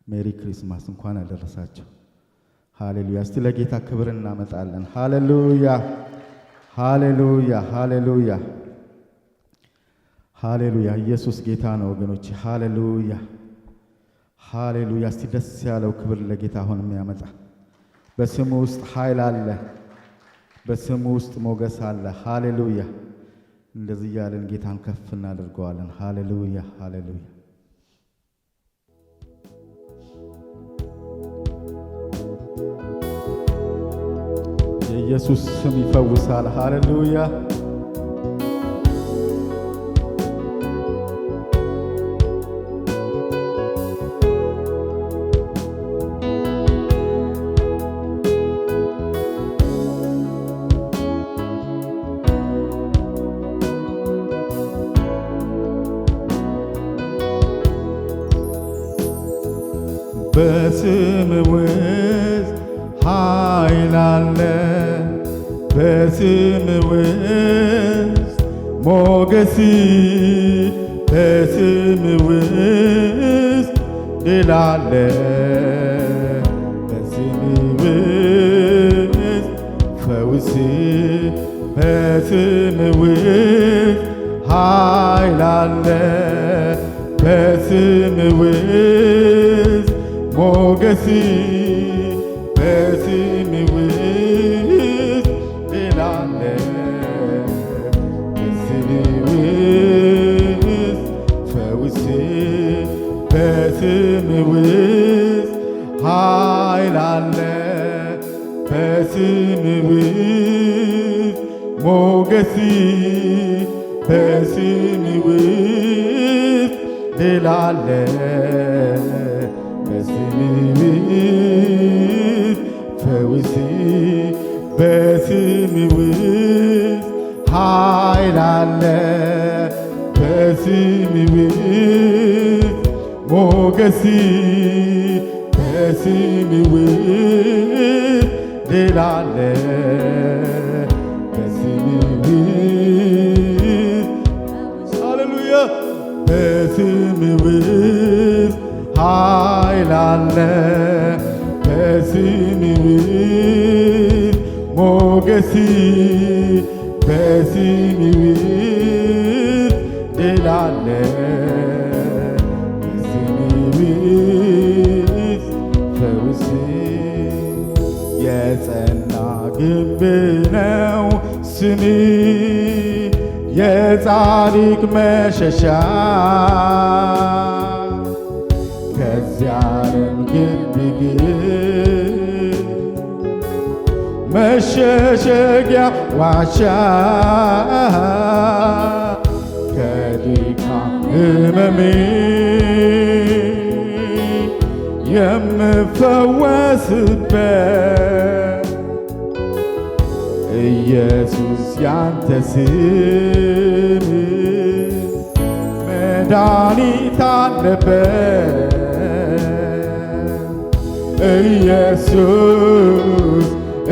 ሜሪ ክሪስማስ እንኳን አደረሳችሁ። ሃሌሉያ። እስቲ ለጌታ ክብር እናመጣለን። ሃሌሉያ ሃሌሉያ ሃሌሉያ ሃሌሉያ። ኢየሱስ ጌታ ነው ወገኖች። ሃሌሉያ ሃሌሉያ። እስቲ ደስ ያለው ክብር ለጌታ ሆኖ የሚያመጣ በስሙ ውስጥ ኃይል አለ፣ በስሙ ውስጥ ሞገስ አለ። ሃሌሉያ። እንደዚህ ያለን ጌታን ከፍ እናደርገዋለን። ሃሌሉያ ሃሌሉያ። የኢየሱስ ስም ይፈውሳል። ሃሌሉያ በስም ውስጥ ኃይል አለ፣ በስም ውስጥ ሞገስ፣ በስም ውስጥ ድል አለ፣ በስም ውስጥ ፈውስ፣ በስም ውስጥ ኃይል አለ፣ በስም ውስጥ ሞገስ፣ በስም ውስጥ ድል አለ፣ በስም ውስጥ ፈውስ፣ በስም ውስጥ ኃይል አለ፣ በስም ውስጥ ሞገስ፣ በስም ውስጥ ድል አለ፣ በስም ውስጥ ፈውስ፣ በስም ውስጥ ኃይል አለ፣ በስም ውስጥ ሞገስ፣ በስም ውስጥ ድል አለ፣ በስም ውስጥ ሃሌሉያ፣ በስም ውስጥ ኃይል አለ፣ በስም ውስጥ ሞገስ፣ በስም ውስጥ ድል አለ፣ በስም ውስጥ ፈውስ። የጸና ግንብ ነው ስም፣ የጻድቅ መሸሻ፣ ከዚያም ግንብ ግን መሸሸጊያ ዋሻ፣ ከድካም ሕመሜ የምፈወስበት ኢየሱስ ያንተ ስም መድኃኒት አለበት። ኢየሱስ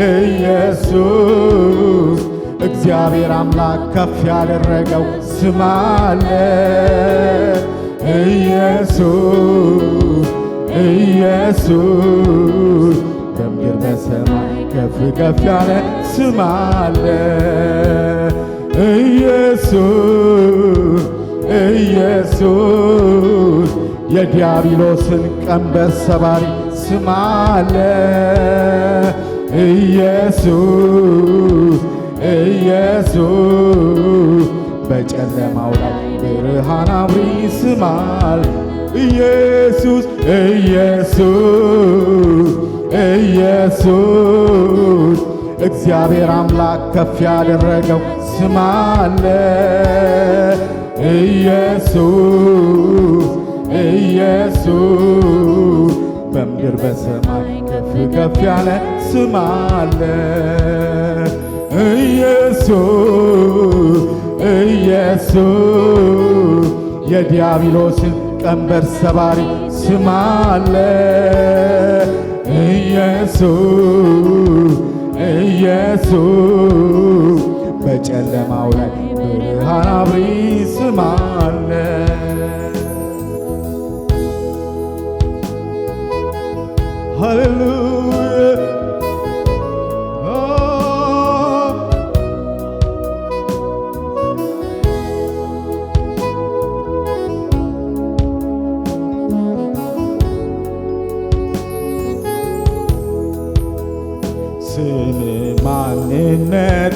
ኢየሱስ እግዚአብሔር አምላክ ከፍ ያደረገው ስም አለ። ኢየሱስ ኢየሱስ በምድር በሰማይ ከፍ ከፍ ያለ ስም አለ። ኢየሱስ ኢየሱስ የዲያብሎስን ቀንበር ሰባሪ ስም አለ። ኢየሱስ ኢየሱስ በጨለማው ላይ ብርሃን አብሪ ስም አለ። ኢየሱስ ኢየሱስ ኢየሱስ እግዚአብሔር አምላክ ከፍ ያደረገው ስም አለ። ኢየሱስ ኢየሱስ በምድር በሰማይ ከፍ ከፍ ያለ ስም አለ። ኢየሱስ ኢየሱስ የዲያብሎስን ቀንበር ሰባሪ ስም አለ። ኢየሱስ ኢየሱስ በጨለማው ላይ ብርሃን አብሪ ስም አለ። ሃሌሉያ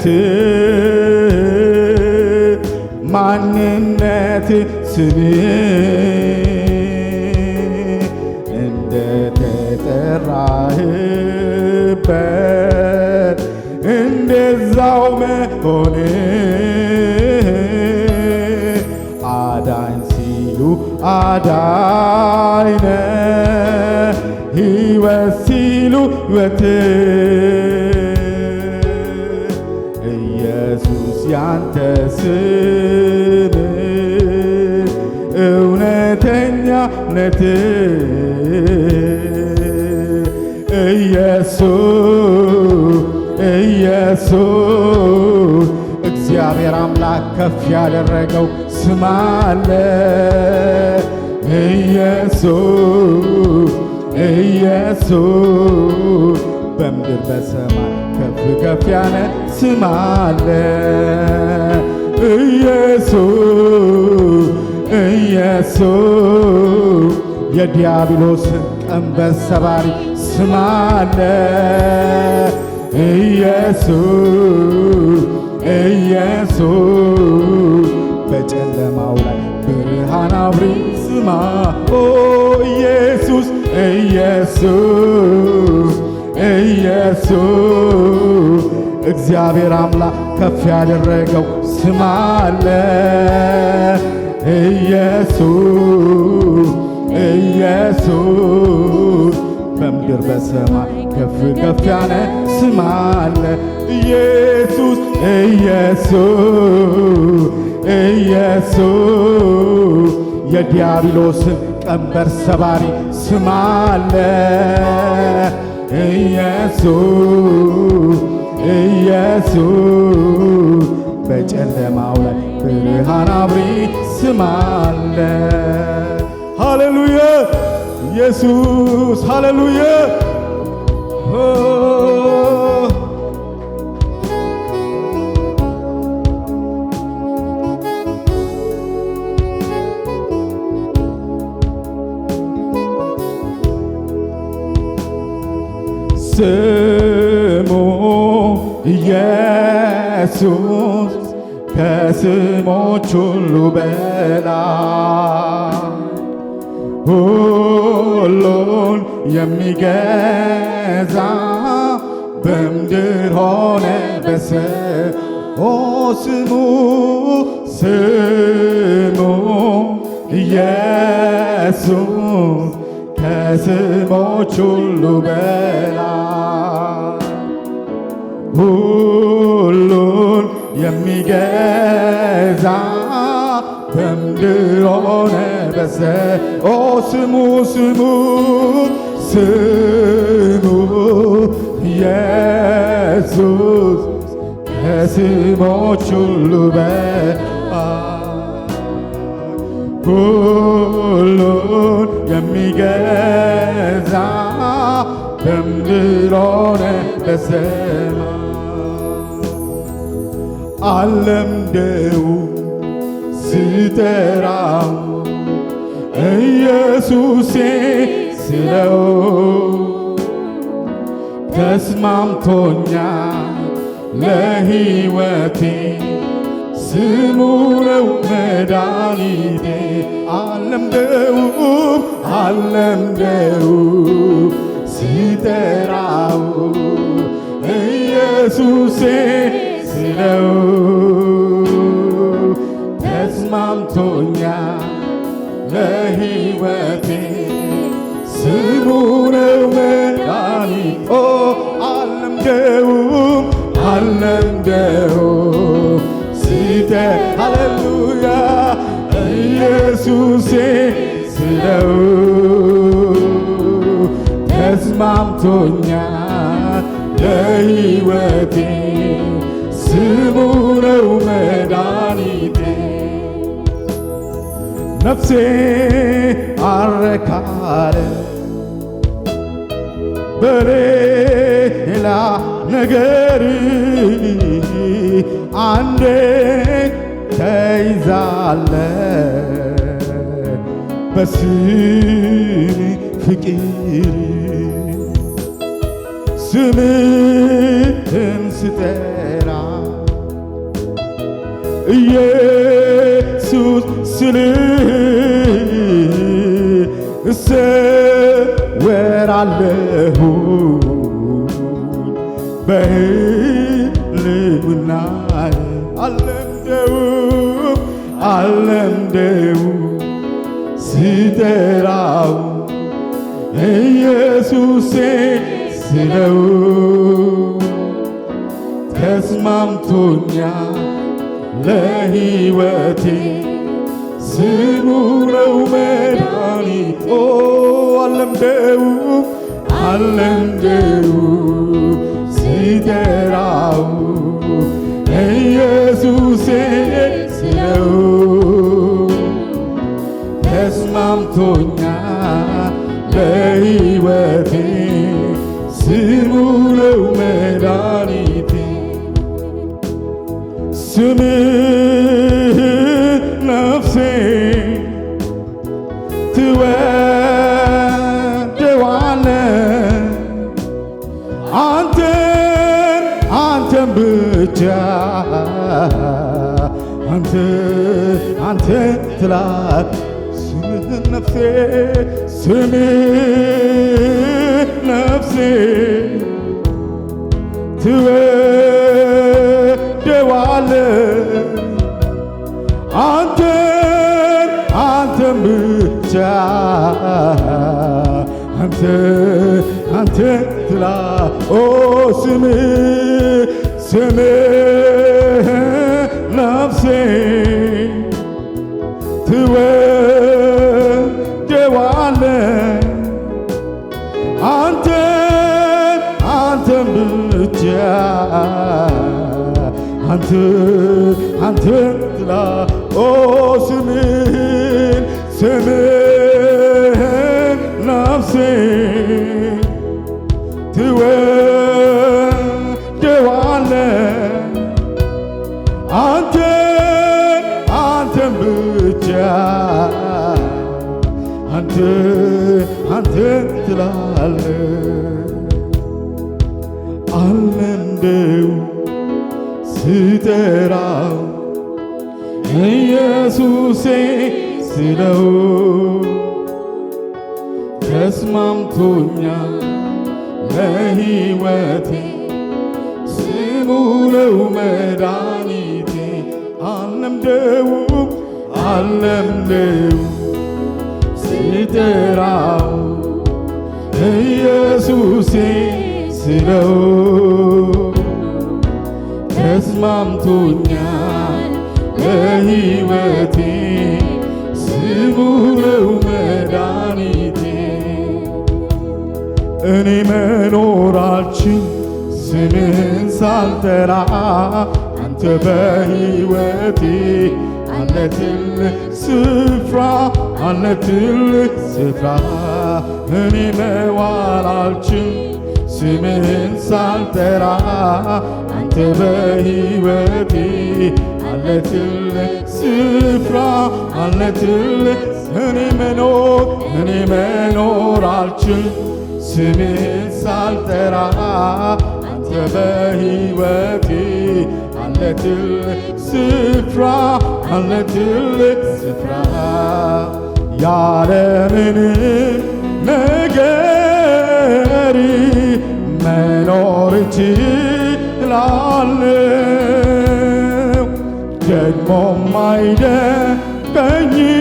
ስም ማንነት ስም እንደ ተጠራህበት እንደዛው መሆን አዳኝ ሲሉ አዳኝ ነህ ሕይወት ሲሉ ሕይወት ኢየሱስ ያንተ ስም እውነተኛነት ኢየሱስ እግዚአብሔር አምላክ ከፍ ያደረገው ስም አለ ኢየሱስ በምድር በሰማይ ከፍ ከፍ ያለ ስም አለ ኢየሱስ የዲያብሎስን ቀንበር ሰባሪ ስም አለ ኢየሱስ በጨለማው ላይ ብርሃን አብሪ ስም ኢየሱስ እግዚአብሔር አምላክ ከፍ ያደረገው ስም አለ ኢየሱስ በምድር በሰማይ ከፍ ከፍ ያለ ስም አለ ኢየሱስ የዲያብሎስን ቀንበር ሰባሪ ስም አለ ኢየሱስ በጨለማው ላይ ብርሃን አብሪ ስም አለ ሃሌሉያ ኢየሱስ ሃሌሉያ ስሙ ኢየሱስ ከስሞች ሁሉ በላይ ሁሉን የሚገዛ በምድር ሆነ በሰማይ ስሙ ኢየሱስ ከስሞች ሁሉ በላይ ሁሉን የሚገዛ በምድር ሆነ በሰማይ ስሙ ኢየሱስ ከስሞች ሁሉ በላይ ሁሉን የሚገዛ በምድር ሆነ በሰማይ አለምደው ስጠራው ኢየሱሴ ስለው ተስማምቶኛል ለሕይወቴ ስሙ ነው መድኃኒቴ አለምደው ስጠራው ኢየሱሴ ስለው ተስማምቶኛል ለሕይወቴ ስሙ ነው መድኃኒቴ አለምደው ሃሌሉያ ኢየሱሴ ስለው ተስማምቶኛል ለሕይወቴ ስሙ ነው መድኃኒቴ ነፍሴ አረካለ በሌላ ነገር አንዴ ተይዛለ በስም ፍቅር ስምህን ስጠራ ኢየሱስ ስልህ እሰወራለሁ በሕልውናዬ አልለምደውም ስጠራው ኢየሱሴ ስለው ተስማምቶኛል ለሕይወቴ ስሙ ነው መድኃኒቴ አልለምደውም ስጠራው ኢየሱሴ ስለው ተስማምቶኛል ለሕይወቴ ስሙ ነው መድኃኒቴ ስምህ ነፍሴ ትወደዋለች አንተን ብቻ አንተ ትላት ስምህ ነፍሴ ትወደዋለች አንተን ብቻ አንተ ትላት ስምህ ነፍሴ ትወደዋለች አንተን ብቻ አንተ ትላት ስምህን ነፍሴ ትወደዋለች አንተን ብቻ አንተ ትላለች አልለምደውም ስጠራው ኢየሱሴ ስለው ተስማምቶኛል ለሕይወቴ ስሙ ነው መድኃኒቴ አልለምደውም ስጠራው ኢየሱሴ ስለው ተስማምቶኛል ለሕይወቴ ስሙ ነው መድኃኒቴ እኔ መኖር አልችል ስምህን ሳልጠራ አንተ በሕይወቴ አለ ትልቅ ስፍራ እኔ መዋል አልችል ስምህን ሳልጠራ አንተ በሕይወቴ አለ ትልቅ ስፍራ እኔ መኖር አልችል ስምህን ሳልጠራ አንተ በሕይወቴ አለ ትልቅ ስፍራ ያለምንም ነገር መኖር እችላለሁ ደግሞም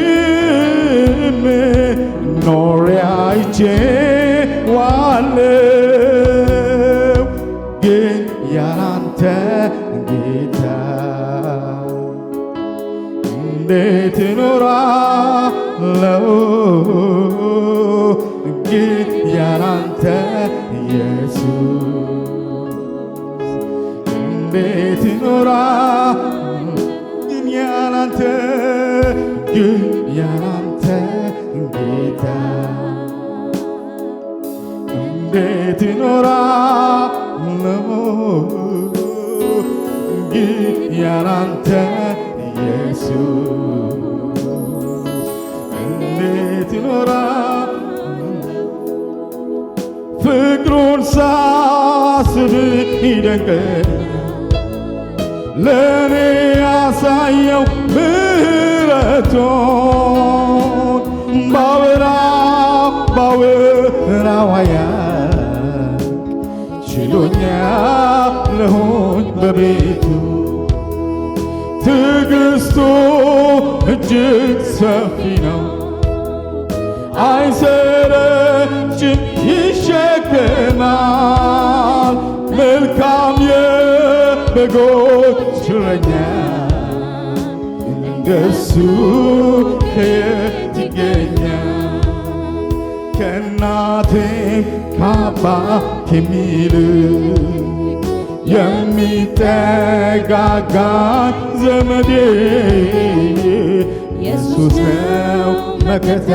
አይደንቀኝም ኖሬ አይቼዋለሁ ግን ያላንተ ጌታ እንዴት እኖራለሁ ግን ያላንተ ኢየሱስ እንዴት እኖራለሁ ግን ያላንተ ጌታ እንዴት ይኖራለሁ ያላንተ ኢየሱስ እንዴት ይኖራል ፍቅሩን ሳስብ ይደንቀኝ ለኔ ያሳየው ምሕረቱን ባወራው አያልቅ ችሎኛለሁኝ በቤቱ ትዕግሥቱ እጅግ ሰፊ ነው አይሰለችም ይሸከማል መልካም የበጎች እረኛ እንደሱ ከየት ይገኛል ከእናቴም ከአባቴም ይልቅ የሚጠጋጋኝ ዘመዴ ኢየሱስ ነው መከታ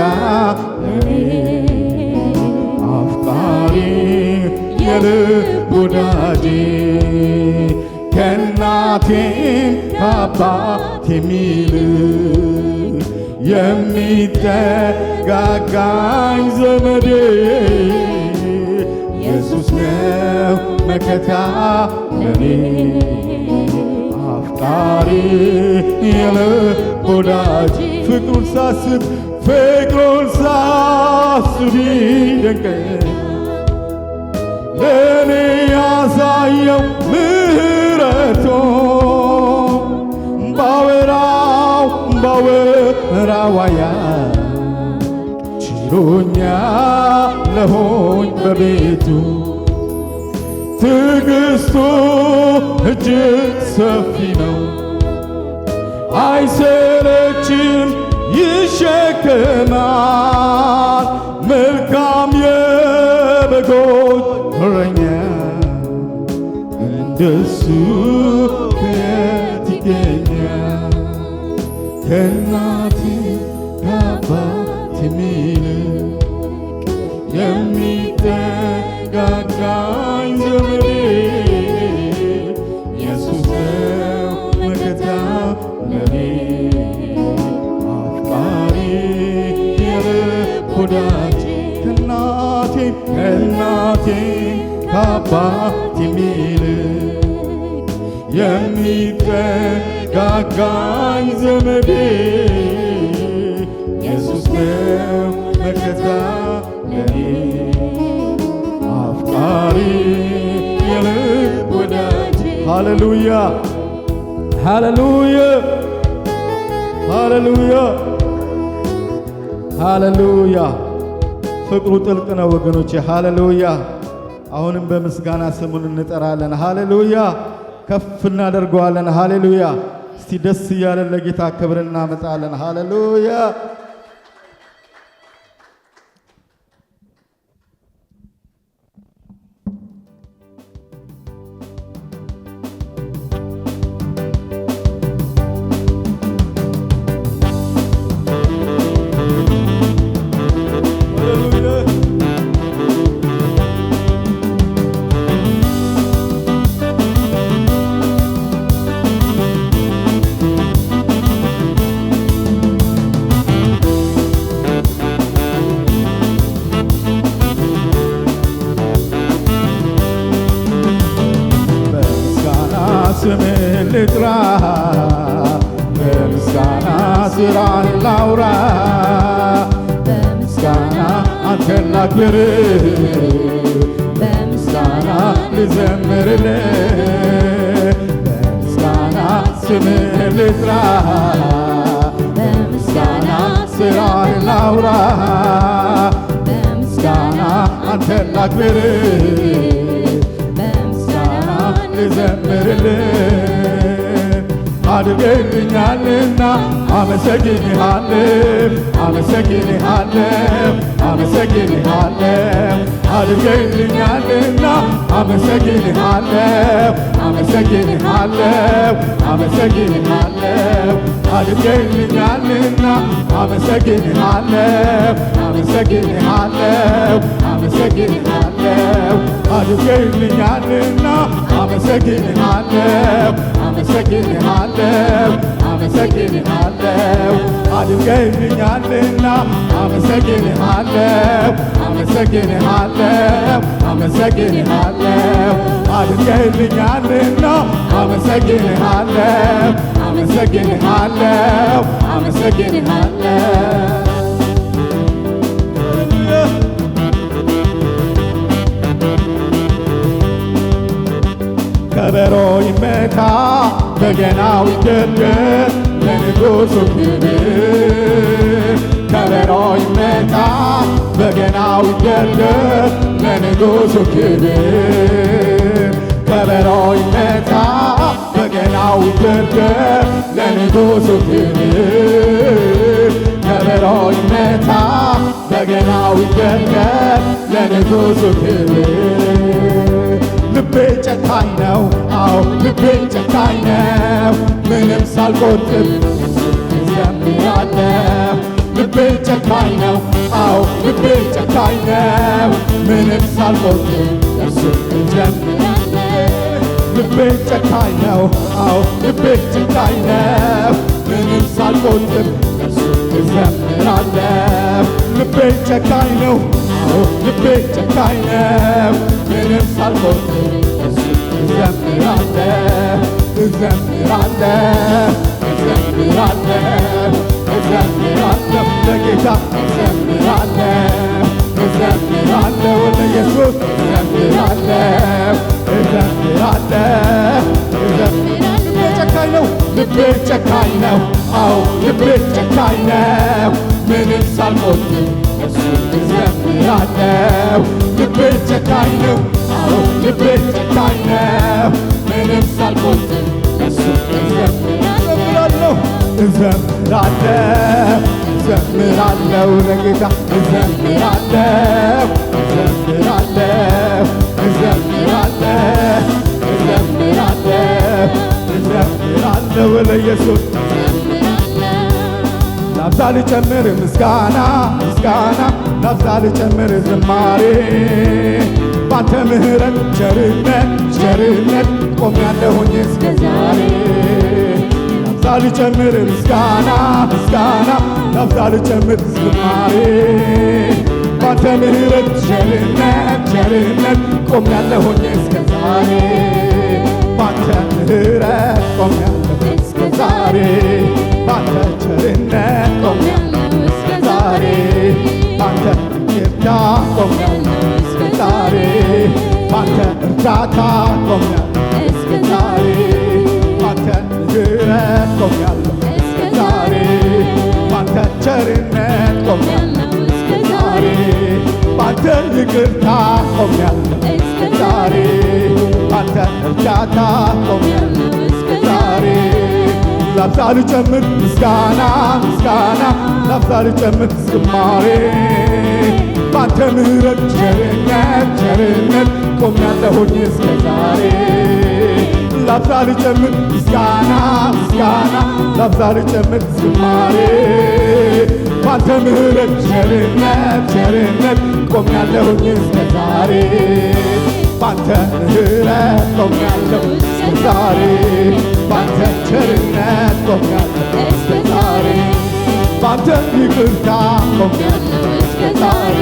አፍቃሪ የልብ ወዳጄ ከእናቴም ከአባቴም ይልቅ የሚጠጋጋኝ ዘመዴ ኢየሱስ ነው መከታ ለኔ አፍቃሪ የልብ ወዳጄ ፍቅሩን ሳስብ ይደንቀኝ ለኔ ያሳየው ምሕረቱን ባወራው አያልቅ ችሎኛለሁኝ በቤቱ ትዕግሥቱ እጅግ ሰፊ ነው አይሰለችም ይሸከማል መልካም የበጎች እረኛ እንደሱ ከየት ይገኛል ከእናቴም ከአባቴም ይልቅ የሚጠጋጋኝ ዘመዴ ኢየሱስ ነው መከታ ለኔ አፍቃሪ የልብ ወዳጄ ከእናቴም ከአባቴም ይልቅ የሚጠጋጋኝ ዘመዴ ኢየሱስ ነው መከታ ለኔ አፍቃሪ የልብ ወዳጄ ሃሌሉያ ሃሌሉያ ሃሌሉያ ሃሌሉያ ፍቅሩ ጥልቅ ነው ወገኖቼ ሃሌሉያ አሁንም በምስጋና ስሙን እንጠራለን ሃሌሉያ ከፍ እናደርገዋለን ሃሌሉያ እስቲ ደስ እያለን ለጌታ ክብር እናመጣለን ሃሌሉያ ስምህን ልጥራ በምስጋና ስራህን ላውራ በምስጋና አንተን ላክብር በምስጋና ልዘምርልህ በምስጋና ስምህን ልጥራ በምስጋና ስራህን ላውራ በምስጋና አንተን ላክብር ልዘምርልህ አድርገህልኛልና አመሰግንሃለሁ አመሰግንሃለሁ አመሰግንሃለሁ አድርገህልኛልና አመሰግንሃለሁ አመሰግንሃለሁ አመሰግንሃለሁ አድርገህልኛልና አመሰግንሃለሁ አመሰግንሃለሁ አመሰግንሃለሁ አድርገህልኛልና አመሰግንሃለሁ አመሰግንሃለሁ አመሰግንሃለሁ አድርገህልኛልና አመሰግንሃለሁ አመሰግንሃለሁ አመሰግንሃለሁ አድርገህልኛልና አመሰግንሃለሁ አመሰግንሃለሁ አመሰግንሃለሁ ከበሮ ይመታ በገናው ይደርደር ለንጉሡ ክብር ከበሮ ይመታ በገናው ይደርደር ለንጉሡ ክብር ከበሮ ይመታ በገናው ይደርደር ለንጉሡ ክብር ከበሮ ይመታ በገናው ይደርደር ለንጉሡ ክብር ልቤ ጨካኝ ነው አዎ ልቤ ጨካኝ ነው ምንም ሳልቆጥብ እዘምራለሁ ልቤ ጨካኝ ነው አዎ ልቤ ጨካኝ ነው ምንም ሳልቆጥብ እርሱ እዘምራለሁ ልቤ ጨካኝ ነው አዎ ልቤ ጨካኝ ነው ምንም ሳልቆጥብ እርሱ እዘምራለሁ ልቤ ጨካኝ ነው አዎ ልቤ ጨካኝ ነው ምንም ሳልቆጥብ እርሱ እዘምራለሁ እዘምራለሁ እዘምራለሁ እዘምራለሁ ለጌታ እዘምራለሁ እዘምራለሁ ለኢየሱስ እዘምራለሁ እዘምራለሁ ልቤ ጨካኝ ነው ልቤ ጨካኝ ነው አዎ ልቤ ጨካኝ ነው ምንም ሳልቆጥብ እርሱ እዘምራለሁ ልቤ ጨካኝ ነው አዎ ልቤ ጨካኝ ነው ምንም ሳልቆጥብ እርሱ እዘምራለሁ እዘምራለሁ እዘምራለሁ ለጌታ እዘምራለሁ እዘምራለሁ እዘምራለሁ እዘምራለሁ እዘምራለሁ ለኢየሱስ ላብዛ ልጨምር ምስጋና ምስጋና ላብዛ ልጨምር ዝማሬ ባንተ ምሕረት ቸርነት ቸርነት ቆሜያለሁኝ እስከ ዛሬ ላብዛ ልጨምር ምስጋና ምስጋና ላብዛ ልጨምር ዝማሬ ባንተ ምሕረት ቸርነት ቸርነት ቆሜያለሁኝ እስከ ዛሬ ባንተ ምሕረት ቆሜያለሁ እስከ ዛሬ ባንተ ቸርነት ቆሜያለሁ እስከ ዛሬ ባንተ ይቅርታ ቆሜያለሁ እስከ ዛሬ ባንተ እርዳታ ቆሜያለሁ እስከ ዛሬ ባንተ ምሕረት ቆሜያለሁ እስከ ዛሬ ባንተ ቸርነት ቆሜያለሁ እስከ ዛሬ ባንተ ይቅርታ ቆሜያለሁ እስከ ዛሬ ባንተ እርዳታ ቆሜያለሁ እስከ ዛሬ ላብዛ ልጨምር ምስጋና ምስጋና ላብዛ ልጨምር ዝማሬ ባንተ ምሕረት ቸርነት ቸርነት ቆሜያለሁኝ እስከ ዛሬ ላብዛ ልጨምር ምስጋና ምስጋና ላብዛ ልጨምር ዝማሬ ባንተ ምሕረት ቸርነት ቸርነት ቆሜያለሁኝ እስከ ዛሬ ባንተ ምሕረት ቆሜያለሁ እስከ ዛሬ ባንተ ቸርነት ቆሜያለሁ እስከ ዛሬ ባንተ ይቅርታ ቆሜያለሁ እስከ ዛሬ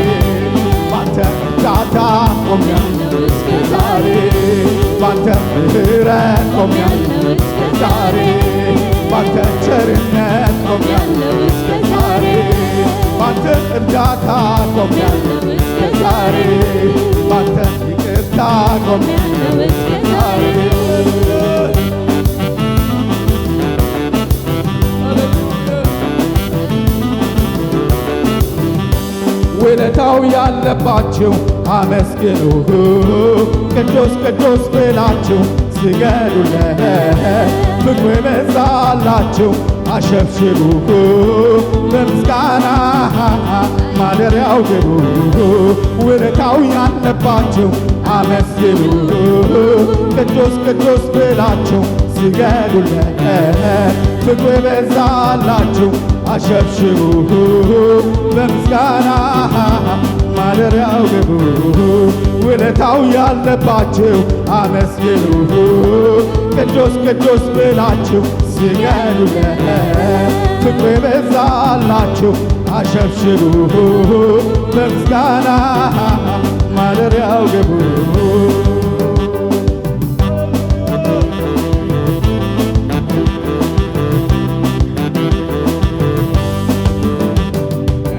ባንተ እርዳታ ቆሜያለሁ እስከ ዛሬ ባንተ ምሕረት ቆሜያለሁ እስከ ዛሬ ባንተ ቸርነት ቆሜያለሁ እስከ ዛሬ ባንተ እርዳታ ቆሜያለሁ እስከ ዛሬ ባንተ ይቅርታ ቆሜያለሁ እስከ ዛሬ ውለታው ያለባችሁ አመስግኑ ቅዱስ ቅዱስ ብላችሁ ስገዱለት ፍቅሩ የበዛላችሁ አሸብሽቡ በምስጋና ማደሪያው ግቡ ውለታው ያለባችሁ አመስግኑ ቅዱስ ቅዱስ ብላችሁ ስገዱለት ፍቅሩ የበዛላችሁ አሸብሽቡ በምስጋና ማደሪያው ግቡ ውለታው ያለባችሁ አመስግኑ ቅዱስ ቅዱስ ብላችሁ ስገዱለት ፍቅሩ የበዛላችሁ አሸብሽቡ በምስጋና ማደሪያው ግቡ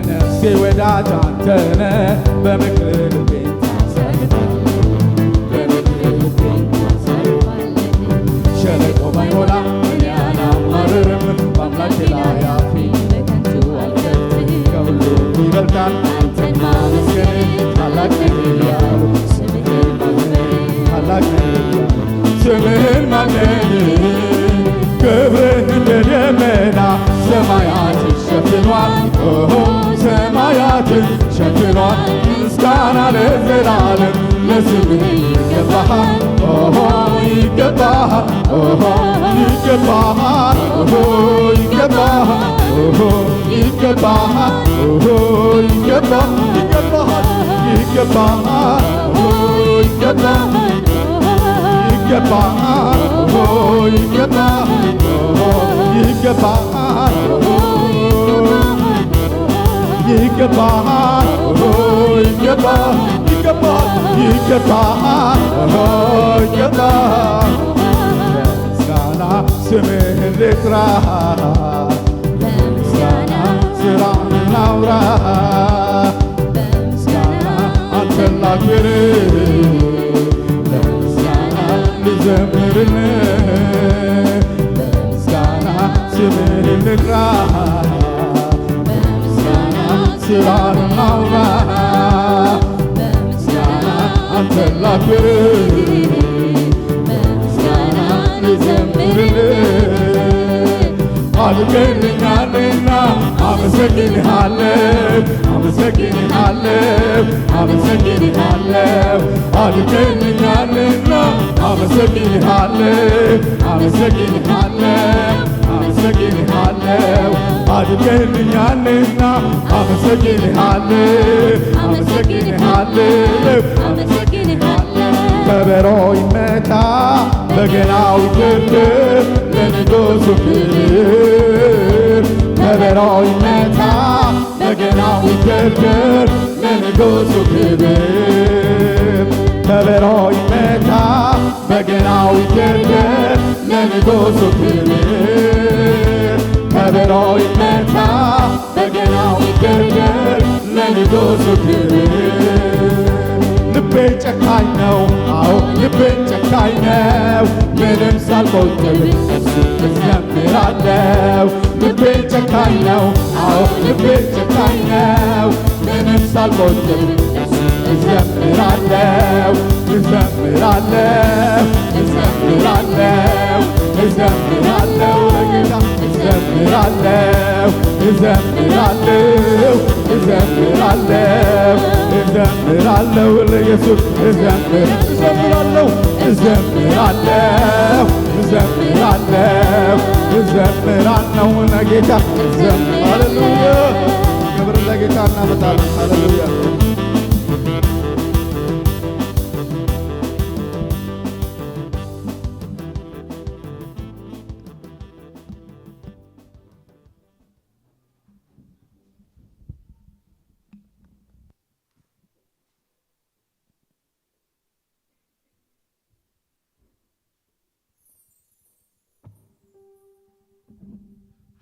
ነፍሴ ወዳጅ አንተነ በምክር ልቤን ሸለቆ ባይሞላ እኔ አላማርርም በአምላኬ ላይ አፌ በከንቱ አልከፍትም ከሁሉ ይበልጣል አንተን ማመስገን ታላቅ ነህ እያሉ ስምህን ማክበር ታላቅ ነህ እያሉ ስምህን ማግነን ክብርህ እንደ ደመና ሰማያትን ሸፍኗል ሰማያትን ሸፍኗል ምስጋና ለዘላለም ለስምህ ይገባሃል ይገባሃል ይገባሃል ይገባሃል ይገባሃል ይገባሃል ይገባሃል ይገባሃል ይገባሃል ይገባሃል ይገባሃል ይገባሃል በምስጋና ስምህን ልጥራ በምስጋና ስራህን ላውራ በምስጋና አንተን ላክብር በምስጋና ልዘምርልህ በምስጋና ስምህን ልጥራ ስራህን ላውራ በምስጋና አንተን ላክብር በምስጋና ልዘምርልህ አድርገህልኛልና አመሰግንሃለሁ አመሰግንሃለሁ አመሰግንሃለሁ አድርገህልኛልና አመሰግንሃለሁ አመሰግንሃለሁ አመሰግንሃለሁ አድርገህልኛልና አመሰግንሃለሁ አመሰግንሃለሁ ከበሮ ይመታ በገናው ይደርደር ለንጉሡ ክብር ከበሮ ይመታ በገናው ይደርደር ለንጉሡ ክብር ከበሮ ይመታ በገናው ይደርደር ለንጉሡ ክብር ከበሮ ይመታ በገናው ይደርደር ለንጉሡ ክብር ልቤ ጨካኝ ነው አዎ ልቤ ጨካኝ ነው ምንም ሳልቆጥብ እሱ እዘምራለሁ ልቤ ጨካኝ ነው አዎ ልቤ ጨካኝ ነው ምንም ሳልቆጥብ እሱ እዘምራለሁ እዘምራለሁ እዘምራለሁ እዘምራለሁ ለጌታ እዘምራለሁ እዘምራለሁ እዘምራለሁ እዘምራለሁ ለኢየሱስ እዘምራለሁ እዘምራለሁ እዘምራለሁ እዘምራለሁ ለጌታ ሃሌሉያ ክብር ለጌታ እናመጣለን ሃሌሉያ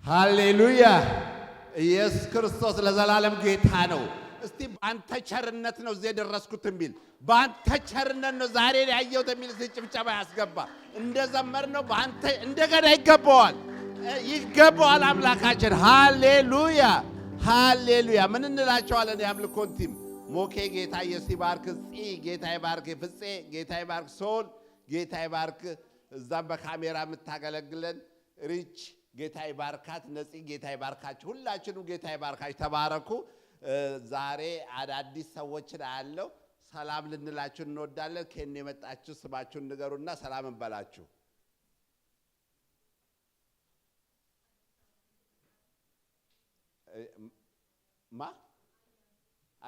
ሃሌሉያ ኢየሱስ ክርስቶስ ለዘላለም ጌታ ነው። እስቲ በአንተ ቸርነት ነው እዚህ የደረስኩት የሚል በአንተ ቸርነት ነው ዛሬ ያየሁት የሚል ጭብጨባ ያስገባ እንደዘመርነው በአንተ እንደገና ይገባዋል አምላካችን። ሃሌሉያ ሃሌሉያ። ምን እንላቸዋለን? የአምልኮን ቲም ሞኬ ጌታ ኢየሱስ ይባርክ፣ ፂ ጌታ ይባርክ፣ ፍፄ ጌታ ይባርክ፣ ሶል ጌታ ይባርክ፣ እዛም በካሜራ የምታገለግለን ሪች ጌታ ይባርካት፣ ነፂ ጌታ ይባርካችሁ፣ ሁላችንም ጌታ ይባርካችሁ። ተባረኩ። ዛሬ አዳዲስ ሰዎችን አያለው። ሰላም ልንላችሁ እንወዳለን። ከእኔ የመጣችሁ ስማችሁን ንገሩና ሰላም እንበላችሁ።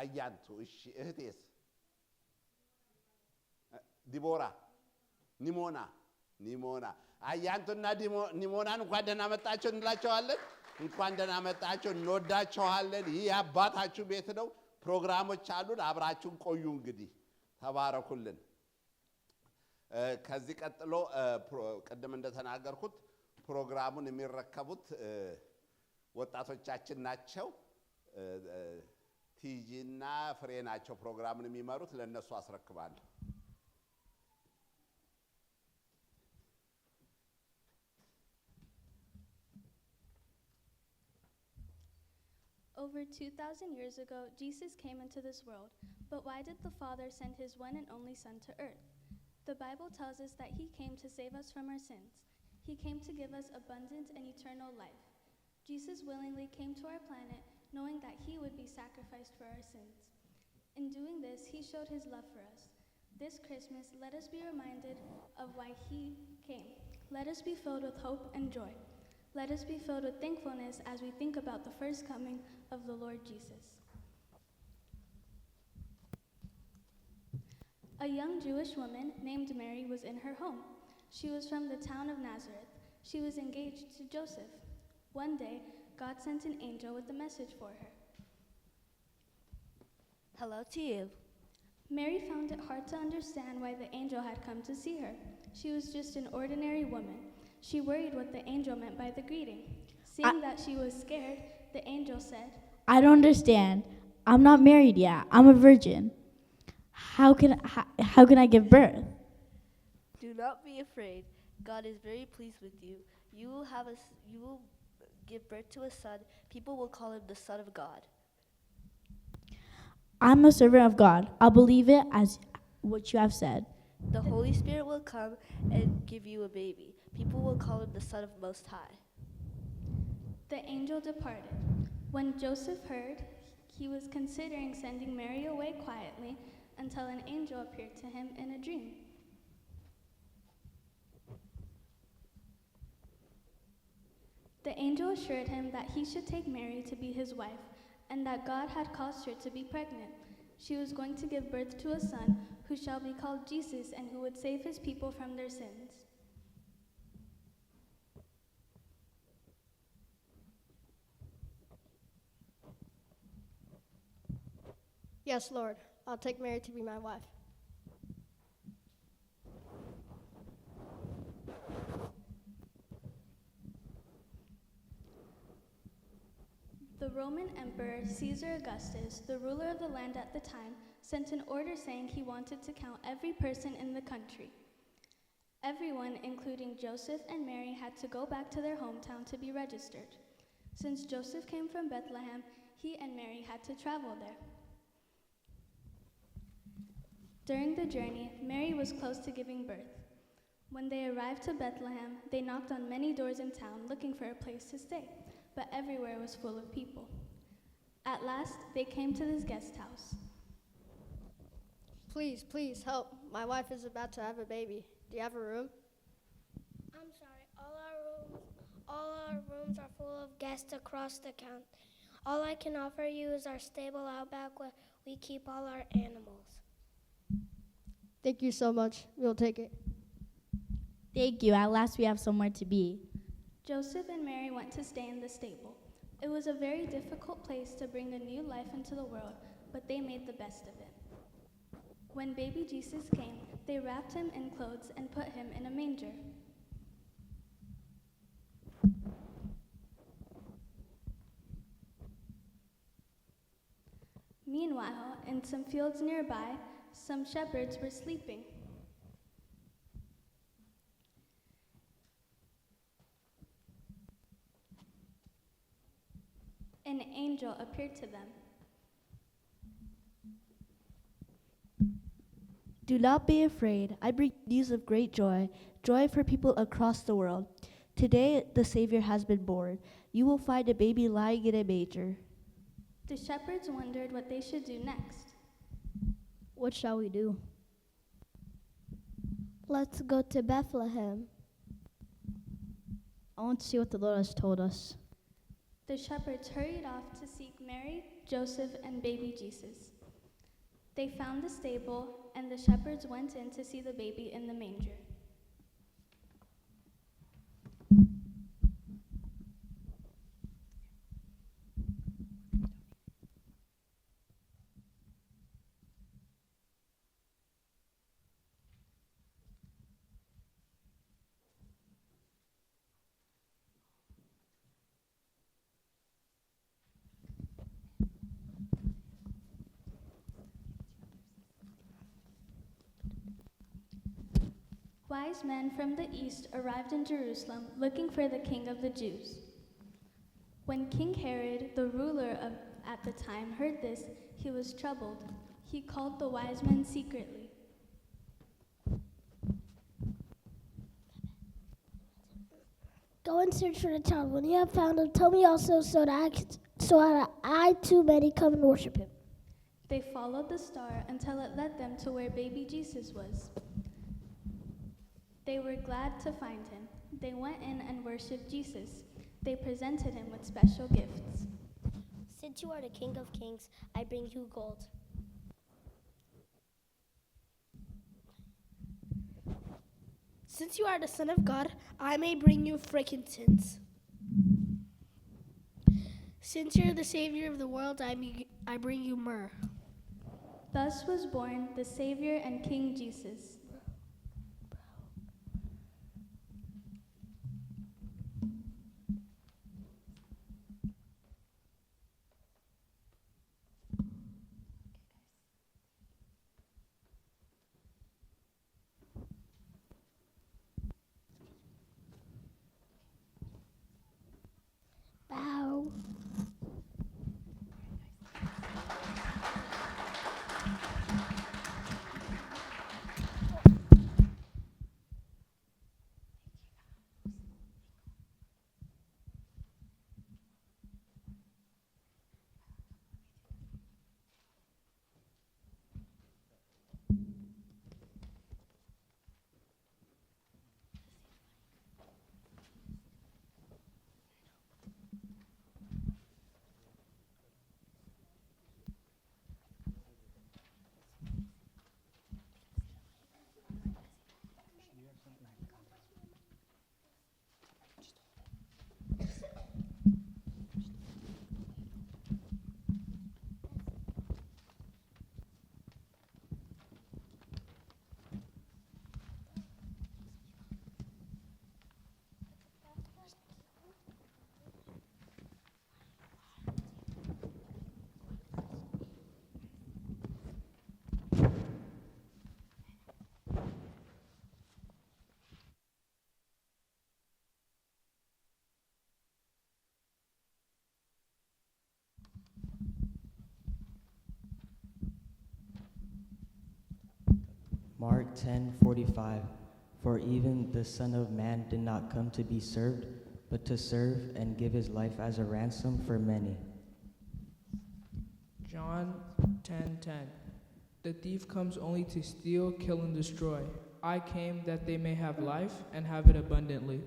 አያንቱ። እሺ እህቴስ? ዲቦራ፣ ኒሞና። አያንቱና ኒሞናን እንኳን ደህና መጣችሁ እንላቸዋለን። እንኳን ደህና መጣችሁ፣ እንወዳቸዋለን። ይህ አባታችሁ ቤት ነው። ፕሮግራሞች አሉን። አብራችሁን ቆዩ። እንግዲህ ተባረኩልን። ከዚህ ቀጥሎ ቅድም እንደተናገርኩት ፕሮግራሙን የሚረከቡት ወጣቶቻችን ናቸው። ቲጂና ፍሬ ናቸው ፕሮግራሙን የሚመሩት። ለነሱ አስረክባለሁ። Over 2,000 years ago, Jesus came into this world. But why did the Father send his one and only Son to earth? The Bible tells us that he came to save us from our sins. He came to give us abundant and eternal life. Jesus willingly came to our planet, knowing that he would be sacrificed for our sins. In doing this, he showed his love for us. This Christmas, let us be reminded of why he came. Let us be filled with hope and joy. Let us be filled with thankfulness as we think about the first coming of the Lord Jesus. A young Jewish woman named Mary was in her home. She was from the town of Nazareth. She was engaged to Joseph. One day, God sent an angel with a message for her. Hello to you. Mary found it hard to understand why the angel had come to see her. She was just an ordinary woman. She worried what the angel meant by the greeting. Seeing that she was scared, the angel said, I don't understand. I'm not married yet. I'm a virgin. How can I give birth? Do not be afraid. God is very pleased with you. You will give birth to a son. People will call him the Son of God. I'm a servant of God. I'll believe it as what you have said. The Holy Spirit will come and give you a baby. People will call him the Son of Most High. The angel departed. When Joseph heard, he was considering sending Mary away quietly until an angel appeared to him in a dream. The angel assured him that he should take Mary to be his wife, and that God had caused her to be pregnant. She was going to give birth to a son who shall be called Jesus and who would save his people from their sins. Yes, Lord, I'll take Mary to be my wife. The Roman Emperor Caesar Augustus, the ruler of the land at the time, sent an order saying he wanted to count every person in the country. Everyone, including Joseph and Mary, had to go back to their hometown to be registered. Since Joseph came from Bethlehem, he and Mary had to travel there. During the journey, Mary was close to giving birth. When they arrived to Bethlehem, they knocked on many doors in town looking for a place to stay, but everywhere was full of people. At last, they came to this guest house. Please, help. My wife is about to have a baby. Do you have a room? I'm sorry, all our rooms are full of guests across the county. All I can offer you is our stable out back where we keep all our animals. Thank you so much. We'll take it. Thank you. At last we have somewhere to be. Joseph and Mary went to stay in the stable. It was a very difficult place to bring a new life into the world, but they made the best of it. When baby Jesus came, they wrapped him in clothes and put him in a manger. Meanwhile, in some fields nearby, some shepherds were sleeping. An angel appeared to them. Do not be afraid. I bring news of great joy for people across the world. Today the Savior has been born. You will find a baby lying in a manger. The shepherds wondered what they should do next. What shall we do? Let's go to Bethlehem. I want to see what the Lord has told us. The shepherds hurried off to seek Mary, Joseph, and baby Jesus. They found the stable, and the shepherds went in to see the baby in the manger. Wise men from the east arrived in Jerusalem looking for the king of the Jews. When King Herod, the ruler at the time, heard this, he was troubled. He called the wise men secretly. Go and search for the child. When you have found him, tell me also, so that I too may come and worship him. They followed the star until it led them to where baby Jesus was. They were glad to find him. They went in and worshipped Jesus. They presented him with special gifts. Since you are the King of Kings, I bring you gold. Since you are the Son of God, I may bring you frankincense. Since you're the Savior of the world, I bring you myrrh. Thus was born the Savior and King Jesus. Bow. Mark 10:45. For even the Son of Man did not come to be served, but to serve and give his life as a ransom for many. John 10:10. The thief comes only to steal, kill, and destroy. I came that they may have life and have it abundantly.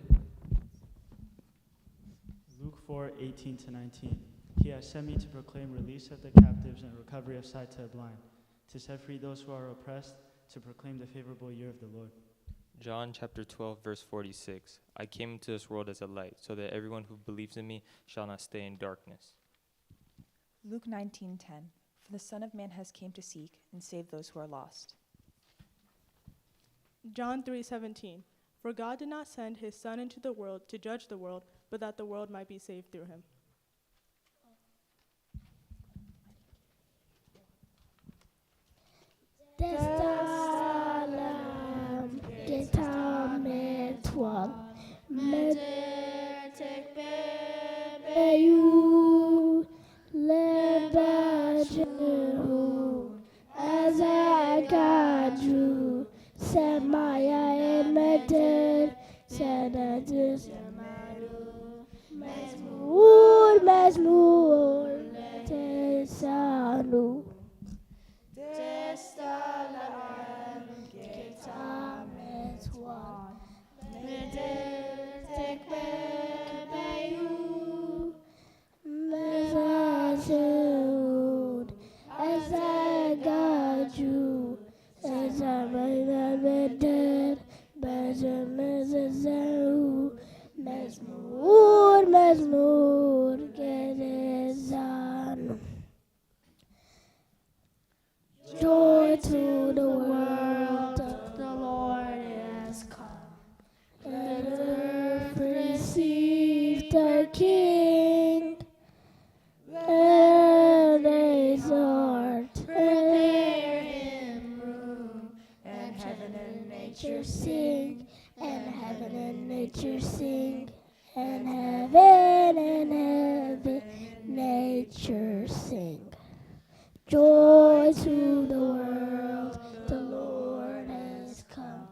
Luke 4:18-19. He has sent me to proclaim release of the captives and recovery of sight to the blind, to set free those who are oppressed, to proclaim the favorable year of the Lord. John chapter 12, verse 46. I came into this world as a light, so that everyone who believes in me shall not stay in darkness. Luke 19:10. For the Son of Man has came to seek and save those who are lost. John 3:17. For God did not send his Son into the world to judge the world, but that the world might be saved through him. መዝሙር ገለዛኑ Joy to the world, the Lord has come. Let earth receive the King. Let his heart prepare him room, and heaven and nature sing, and heaven and nature sing, and heaven nature sing. Joy to the world, the Lord has come.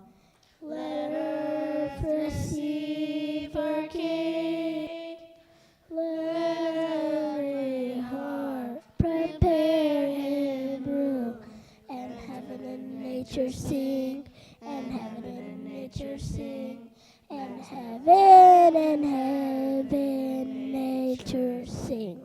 Let earth receive her King. Let every heart prepare him room, and heaven and nature sing, and heaven and nature sing, and heaven nature sing.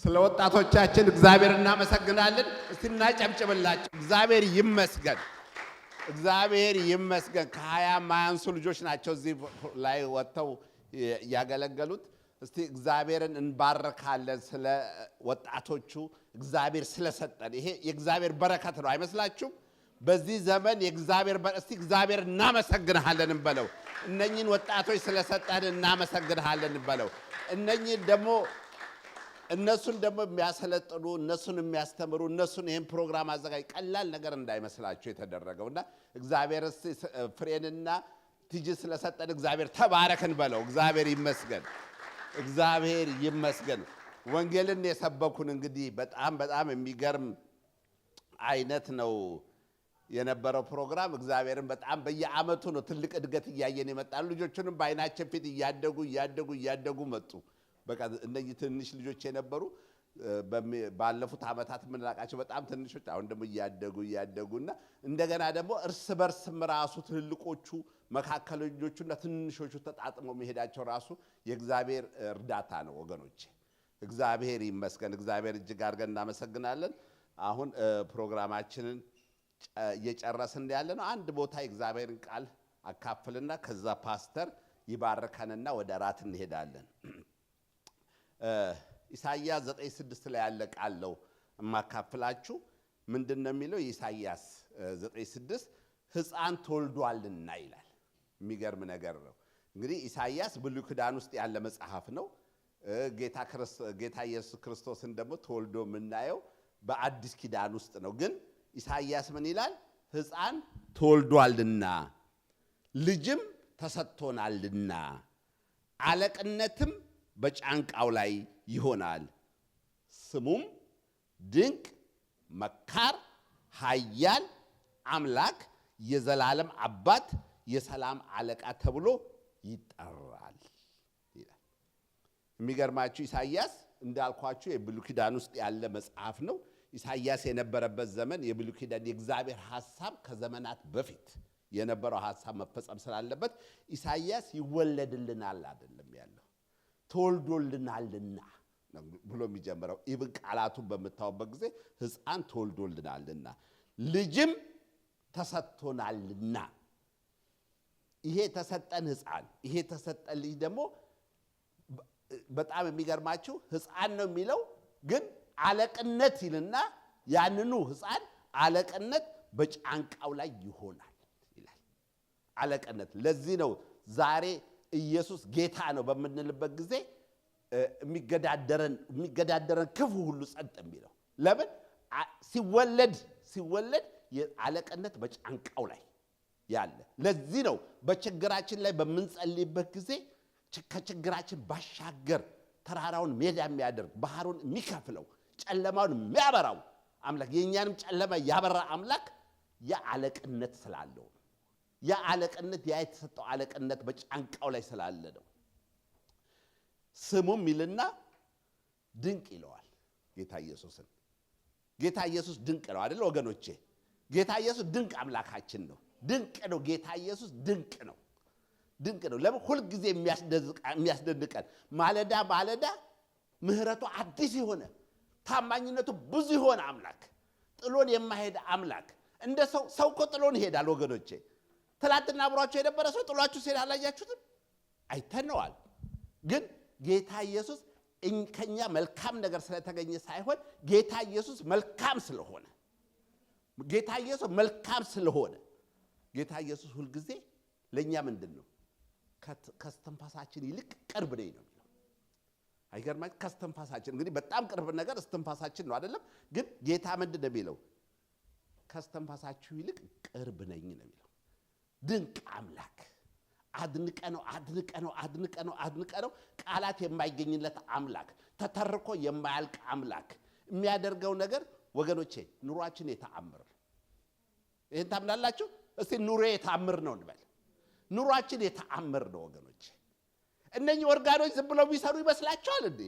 ስለ ወጣቶቻችን እግዚአብሔር እናመሰግናለን። እስቲ እናጨብጭብላቸው። እግዚአብሔር ይመስገን፣ እግዚአብሔር ይመስገን። ከ20 ማያንሱ ልጆች ናቸው እዚህ ላይ ወጥተው ያገለገሉት። እስቲ እግዚአብሔርን እንባርካለን ስለ ወጣቶቹ እግዚአብሔር ስለሰጠን። ይሄ የእግዚአብሔር በረከት ነው አይመስላችሁም? በዚህ ዘመን የእግዚአብሔር እስቲ እግዚአብሔር እናመሰግንሃለን እንበለው። እነኚህን ወጣቶች ስለሰጠን እናመሰግንሃለን እንበለው። እነኚህን ደግሞ እነሱን ደግሞ የሚያሰለጥኑ እነሱን የሚያስተምሩ እነሱን ይሄን ፕሮግራም አዘጋጅ ቀላል ነገር እንዳይመስላችሁ የተደረገውና እግዚአብሔር ፍሬንና ትጅ ስለሰጠን እግዚአብሔር ተባረክን በለው። እግዚአብሔር ይመስገን፣ እግዚአብሔር ይመስገን። ወንጌልን የሰበኩን እንግዲህ በጣም የሚገርም አይነት ነው የነበረው ፕሮግራም። እግዚአብሔርን በጣም በየአመቱ ነው ትልቅ እድገት እያየን የመጣሉ። ልጆቹንም በአይናችን ፊት እያደጉ መጡ። በቃ እነዚህ ትንሽ ልጆች የነበሩ ባለፉት አመታት የምንላቃቸው በጣም ትንሾች አሁን ደግሞ እያደጉና እንደገና ደግሞ እርስ በርስም ራሱ ትልልቆቹ መካከለኞቹና ትንሾቹ ተጣጥመው መሄዳቸው ራሱ የእግዚአብሔር እርዳታ ነው ወገኖቼ። እግዚአብሔር ይመስገን። እግዚአብሔር እጅግ አድርገን እናመሰግናለን። አሁን ፕሮግራማችንን እየጨረስን ያለ ነው። አንድ ቦታ የእግዚአብሔርን ቃል አካፍልና ከዛ ፓስተር ይባርከንና ወደ ራት እንሄዳለን። ኢሳይያስ 9:6 ላይ ያለ ቃል ነው የማካፍላችሁ። ምንድነው የሚለው? ኢሳይያስ 9:6 ሕፃን ተወልዷልና ይላል። የሚገርም ነገር ነው። እንግዲህ ኢሳይያስ ብሉይ ኪዳን ውስጥ ያለ መጽሐፍ ነው። ጌታ ኢየሱስ ክርስቶስን ደግሞ ተወልዶ የምናየው በአዲስ ኪዳን ውስጥ ነው። ግን ኢሳይያስ ምን ይላል? ሕፃን ተወልዷልና ልጅም ተሰጥቶናልና አለቅነትም በጫንቃው ላይ ይሆናል፣ ስሙም ድንቅ መካር፣ ኃያል አምላክ፣ የዘላለም አባት፣ የሰላም አለቃ ተብሎ ይጠራል ይላል። የሚገርማችሁ ኢሳይያስ እንዳልኳችሁ የብሉይ ኪዳን ውስጥ ያለ መጽሐፍ ነው። ኢሳይያስ የነበረበት ዘመን የብሉይ ኪዳን የእግዚአብሔር ሐሳብ ከዘመናት በፊት የነበረው ሐሳብ መፈጸም ስላለበት ኢሳይያስ ይወለድልናል አይደለም ያለው ተወልዶልናልና ብሎ የሚጀምረው። ኢብን ቃላቱን በምታውበት ጊዜ ሕፃን ተወልዶልናልና ልጅም ተሰጥቶናልና። ይሄ ተሰጠን ሕፃን፣ ይሄ ተሰጠን ልጅ ደግሞ በጣም የሚገርማችሁ ሕፃን ነው የሚለው ግን አለቅነት ይልና ያንኑ ሕፃን አለቅነት በጫንቃው ላይ ይሆናል ይላል። አለቅነት። ለዚህ ነው ዛሬ ኢየሱስ ጌታ ነው በምንልበት ጊዜ የሚገዳደረን ክፉ ሁሉ ጸጥ የሚለው። ለምን? ሲወለድ የአለቅነት በጫንቃው ላይ ያለ። ለዚህ ነው በችግራችን ላይ በምንጸልይበት ጊዜ ከችግራችን ባሻገር ተራራውን ሜዳ የሚያደርግ ባህሩን የሚከፍለው ጨለማውን የሚያበራው አምላክ የእኛንም ጨለማ ያበራ አምላክ የአለቅነት ስላለው ነው። የአለቅነት የተሰጠው አለቅነት በጫንቃው ላይ ስላለ ነው። ስሙም ይልና ድንቅ ይለዋል ጌታ ኢየሱስን። ጌታ ኢየሱስ ድንቅ ነው አይደል ወገኖቼ? ጌታ ኢየሱስ ድንቅ አምላካችን ነው። ድንቅ ነው ጌታ ኢየሱስ ድንቅ ነው። ድንቅ ነው። ለምን? ሁልጊዜ የሚያስደንቀን ማለዳ ማለዳ ምህረቱ አዲስ የሆነ ታማኝነቱ ብዙ የሆነ አምላክ፣ ጥሎን የማይሄድ አምላክ። እንደ ሰው እኮ ጥሎን ይሄዳል ወገኖቼ። ትላንትና አብሯቸው የነበረ ሰው ጥሏችሁ ሲሄድ አላያችሁትም? አይተነዋል። ግን ጌታ ኢየሱስ ከኛ መልካም ነገር ስለተገኘ ሳይሆን ጌታ ኢየሱስ መልካም ስለሆነ ጌታ ኢየሱስ መልካም ስለሆነ ጌታ ኢየሱስ ሁልጊዜ ለኛ ምንድነው? ከስተንፋሳችን ይልቅ ቅርብ ነኝ ነው የሚለው። አይገርማችሁ? ከስተንፋሳችን እንግዲህ በጣም ቅርብ ነገር እስትንፋሳችን ነው አይደለም? ግን ጌታ ምንድነው የሚለው? ከስተንፋሳችሁ ይልቅ ቅርብ ነኝ ነው የሚለው። ድንቅ አምላክ፣ አድንቀነው ቃላት የማይገኝለት አምላክ፣ ተተርኮ የማያልቅ አምላክ የሚያደርገው ነገር ወገኖቼ ኑሯችን የተአምር ነው። ይሄን ታምናላችሁ? እስቲ ኑሮ የተአምር ነው እንበል። ኑሯችን የተአምር ነው ወገኖቼ። እነኚህ ኦርጋኖች ዝም ብለው የሚሰሩ ይመስላችኋል እንዴ?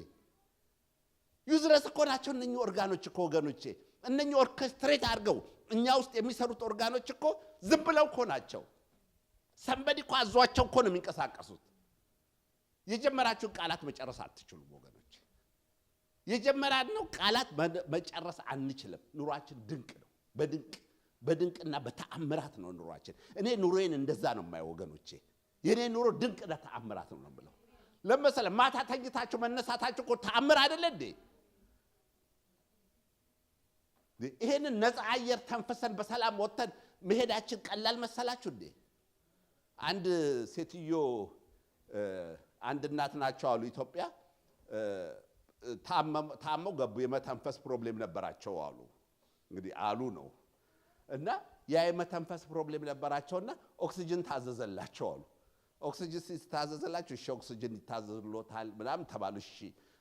ዩዝለስ እኮ ናቸው እነኚህ ኦርጋኖች እኮ ወገኖቼ። እነኚህ ኦርኬስትሬት አድርገው እኛ ውስጥ የሚሰሩት ኦርጋኖች እኮ ዝም ብለው እኮ ናቸው። ሰንበዲ እኮ አዟቸው እኮ ነው የሚንቀሳቀሱት። የጀመራችሁን ቃላት መጨረስ አትችሉም ወገኖች። የጀመራነው ቃላት መጨረስ አንችልም። ኑሯችን ድንቅ ነው። በድንቅና በተአምራት ነው ኑሯችን። እኔ ኑሮዬን እንደዛ ነው የማየው ወገኖቼ። የኔ ኑሮ ድንቅና ተአምራት ነው ብለው ለምሳሌ ማታ ተኝታችሁ መነሳታችሁ እኮ ተአምር አይደለ እንዴ? ይሄንን ነፃ አየር ተንፈሰን በሰላም ወጥተን መሄዳችን ቀላል መሰላችሁ እንዴ? አንድ ሴትዮ አንድ እናት ናቸው አሉ ኢትዮጵያ ታመው ገቡ። የመተንፈስ ፕሮብሌም ነበራቸው አሉ። እንግዲህ አሉ ነው እና ያ የመተንፈስ ፕሮብሌም ነበራቸውና ኦክሲጅን ታዘዘላቸው አሉ። ኦክሲጅን ሲታዘዘላቸው እሺ ኦክሲጅን ይታዘዝሎታል ምናምን ተባሉ። እሺ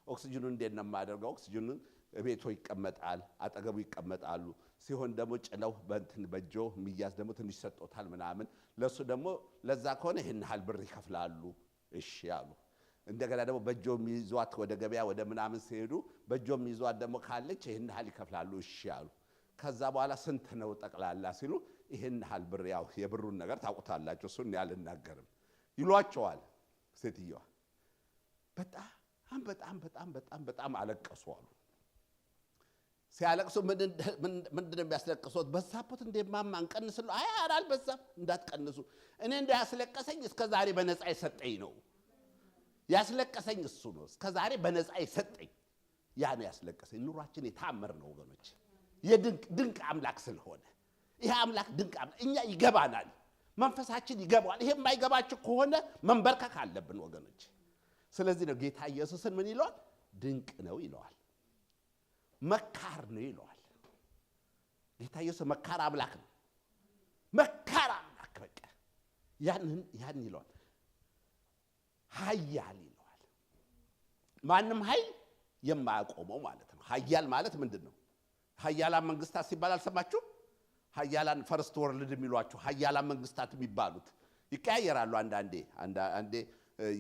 ኦክሲጅኑን እንዴት ነው የማደርገው? ኦክሲጅኑን ቤቶ ይቀመጣል፣ አጠገቡ ይቀመጣሉ። ሲሆን ደግሞ ጭለው በእጆ የሚያዝ ደግሞ ትንሽ ሰጥቶታል ምናምን። ለሱ ደግሞ ለዛ ከሆነ ይሄን ያህል ብር ይከፍላሉ። እሺ አሉ። እንደገና ደግሞ በእጆ የሚይዟት ወደ ገበያ ወደ ምናምን ሲሄዱ በእጆ የሚይዟት ደግሞ ካለች ይሄን ያህል ይከፍላሉ። እሺ አሉ። ከዛ በኋላ ስንት ነው ጠቅላላ ሲሉ ይሄን ያህል ብር፣ ያው የብሩን ነገር ታውቁታላችሁ፣ እሱን ያልናገርም ይሏቸዋል። ሴትየዋ በጣም አለቀሱ አሉ። ሲያለቅሱ ምንድን ነው የሚያስለቅሱት? በዛፖት እንደማማ እንቀንስሉ። አይ አልበዛም፣ እንዳትቀንሱ። እኔ እንዳያስለቀሰኝ እስከ ዛሬ በነፃ ይሰጠኝ ነው ያስለቀሰኝ። እሱ ነው እስከ ዛሬ በነፃ ይሰጠኝ። ያ ነው ያስለቀሰኝ። ኑሯችን የታመር ነው ወገኖች፣ የድንቅ አምላክ ስለሆነ ይሄ አምላክ ድንቅ አምላክ እኛ ይገባናል፣ መንፈሳችን ይገባዋል። ይሄ የማይገባችሁ ከሆነ መንበርከክ አለብን ወገኖች። ስለዚህ ነው ጌታ ኢየሱስን ምን ይለዋል? ድንቅ ነው ይለዋል። መካር ነው ይለዋል። ጌታ ኢየሱስ መካር አምላክ ነው። መካር አምላክ በቃ ያን ይለዋል። ኃያል ይለዋል። ማንም ኃይል የማያቆመው ማለት ነው። ኃያል ማለት ምንድን ነው? ኃያላን መንግስታት ሲባል አልሰማችሁም? ኃያላን ፈርስት ወርልድ የሚሏቸው ኃያላን መንግስታት የሚባሉት ይቀያየራሉ። አንዳንዴ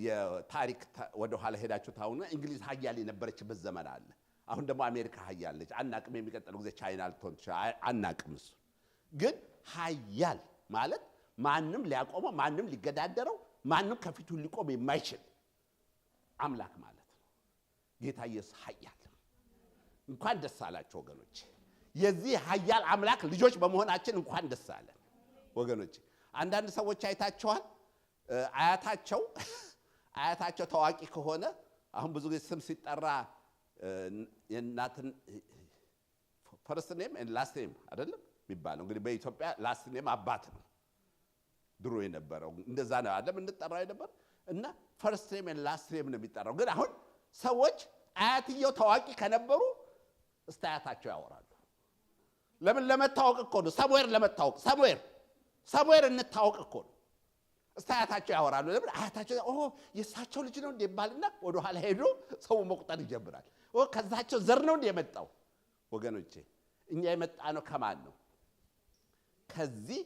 የታሪክ ወደ ኋላ ሄዳችሁ ታውና እንግሊዝ ኃያል የነበረችበት ዘመን አለ። አሁን ደግሞ አሜሪካ ኃያል ነች። አናቅም፣ የሚቀጥለው ጊዜ ቻይና ልትሆን ትችላለች። አናቅም። እሱ ግን ኃያል ማለት ማንም ሊያቆመው፣ ማንም ሊገዳደረው፣ ማንም ከፊቱ ሊቆም የማይችል አምላክ ማለት ነው። ጌታ ኢየሱስ ኃያል። እንኳን ደስ አላችሁ ወገኖች። የዚህ ኃያል አምላክ ልጆች በመሆናችን እንኳን ደስ አለን ወገኖች። አንዳንድ ሰዎች አይታቸዋል። አያታቸው ታዋቂ ከሆነ አሁን ብዙ ጊዜ ስም ሲጠራ የእናትን ፈርስት ኔም ኤንድ ላስት ኔም አይደለም የሚባለው። እንግዲህ በኢትዮጵያ ላስት ኔም አባት ነው ድሮ የነበረው፣ እንደዛ ነው አይደለም እንጠራው የነበር እና ፈርስት ኔም ኤንድ ላስት ኔም ነው የሚጠራው። ግን አሁን ሰዎች አያትየው ታዋቂ ከነበሩ እስከ አያታቸው ያወራሉ። ለምን? ለመታወቅ እኮ ነው። ሰምዌር ለመታወቅ ሰምዌር እንታወቅ እኮ ነው። እስከ አያታቸው ያወራሉ። ለምን? አያታቸው የእሳቸው ልጅ ነው እንደባልና ወደ ኋላ ሄዶ ሰው መቁጠር ይጀምራል። ከዛቸው ዘር ነው የመጣው። ወገኖቼ እኛ የመጣ ነው ከማን ነው? ከዚህ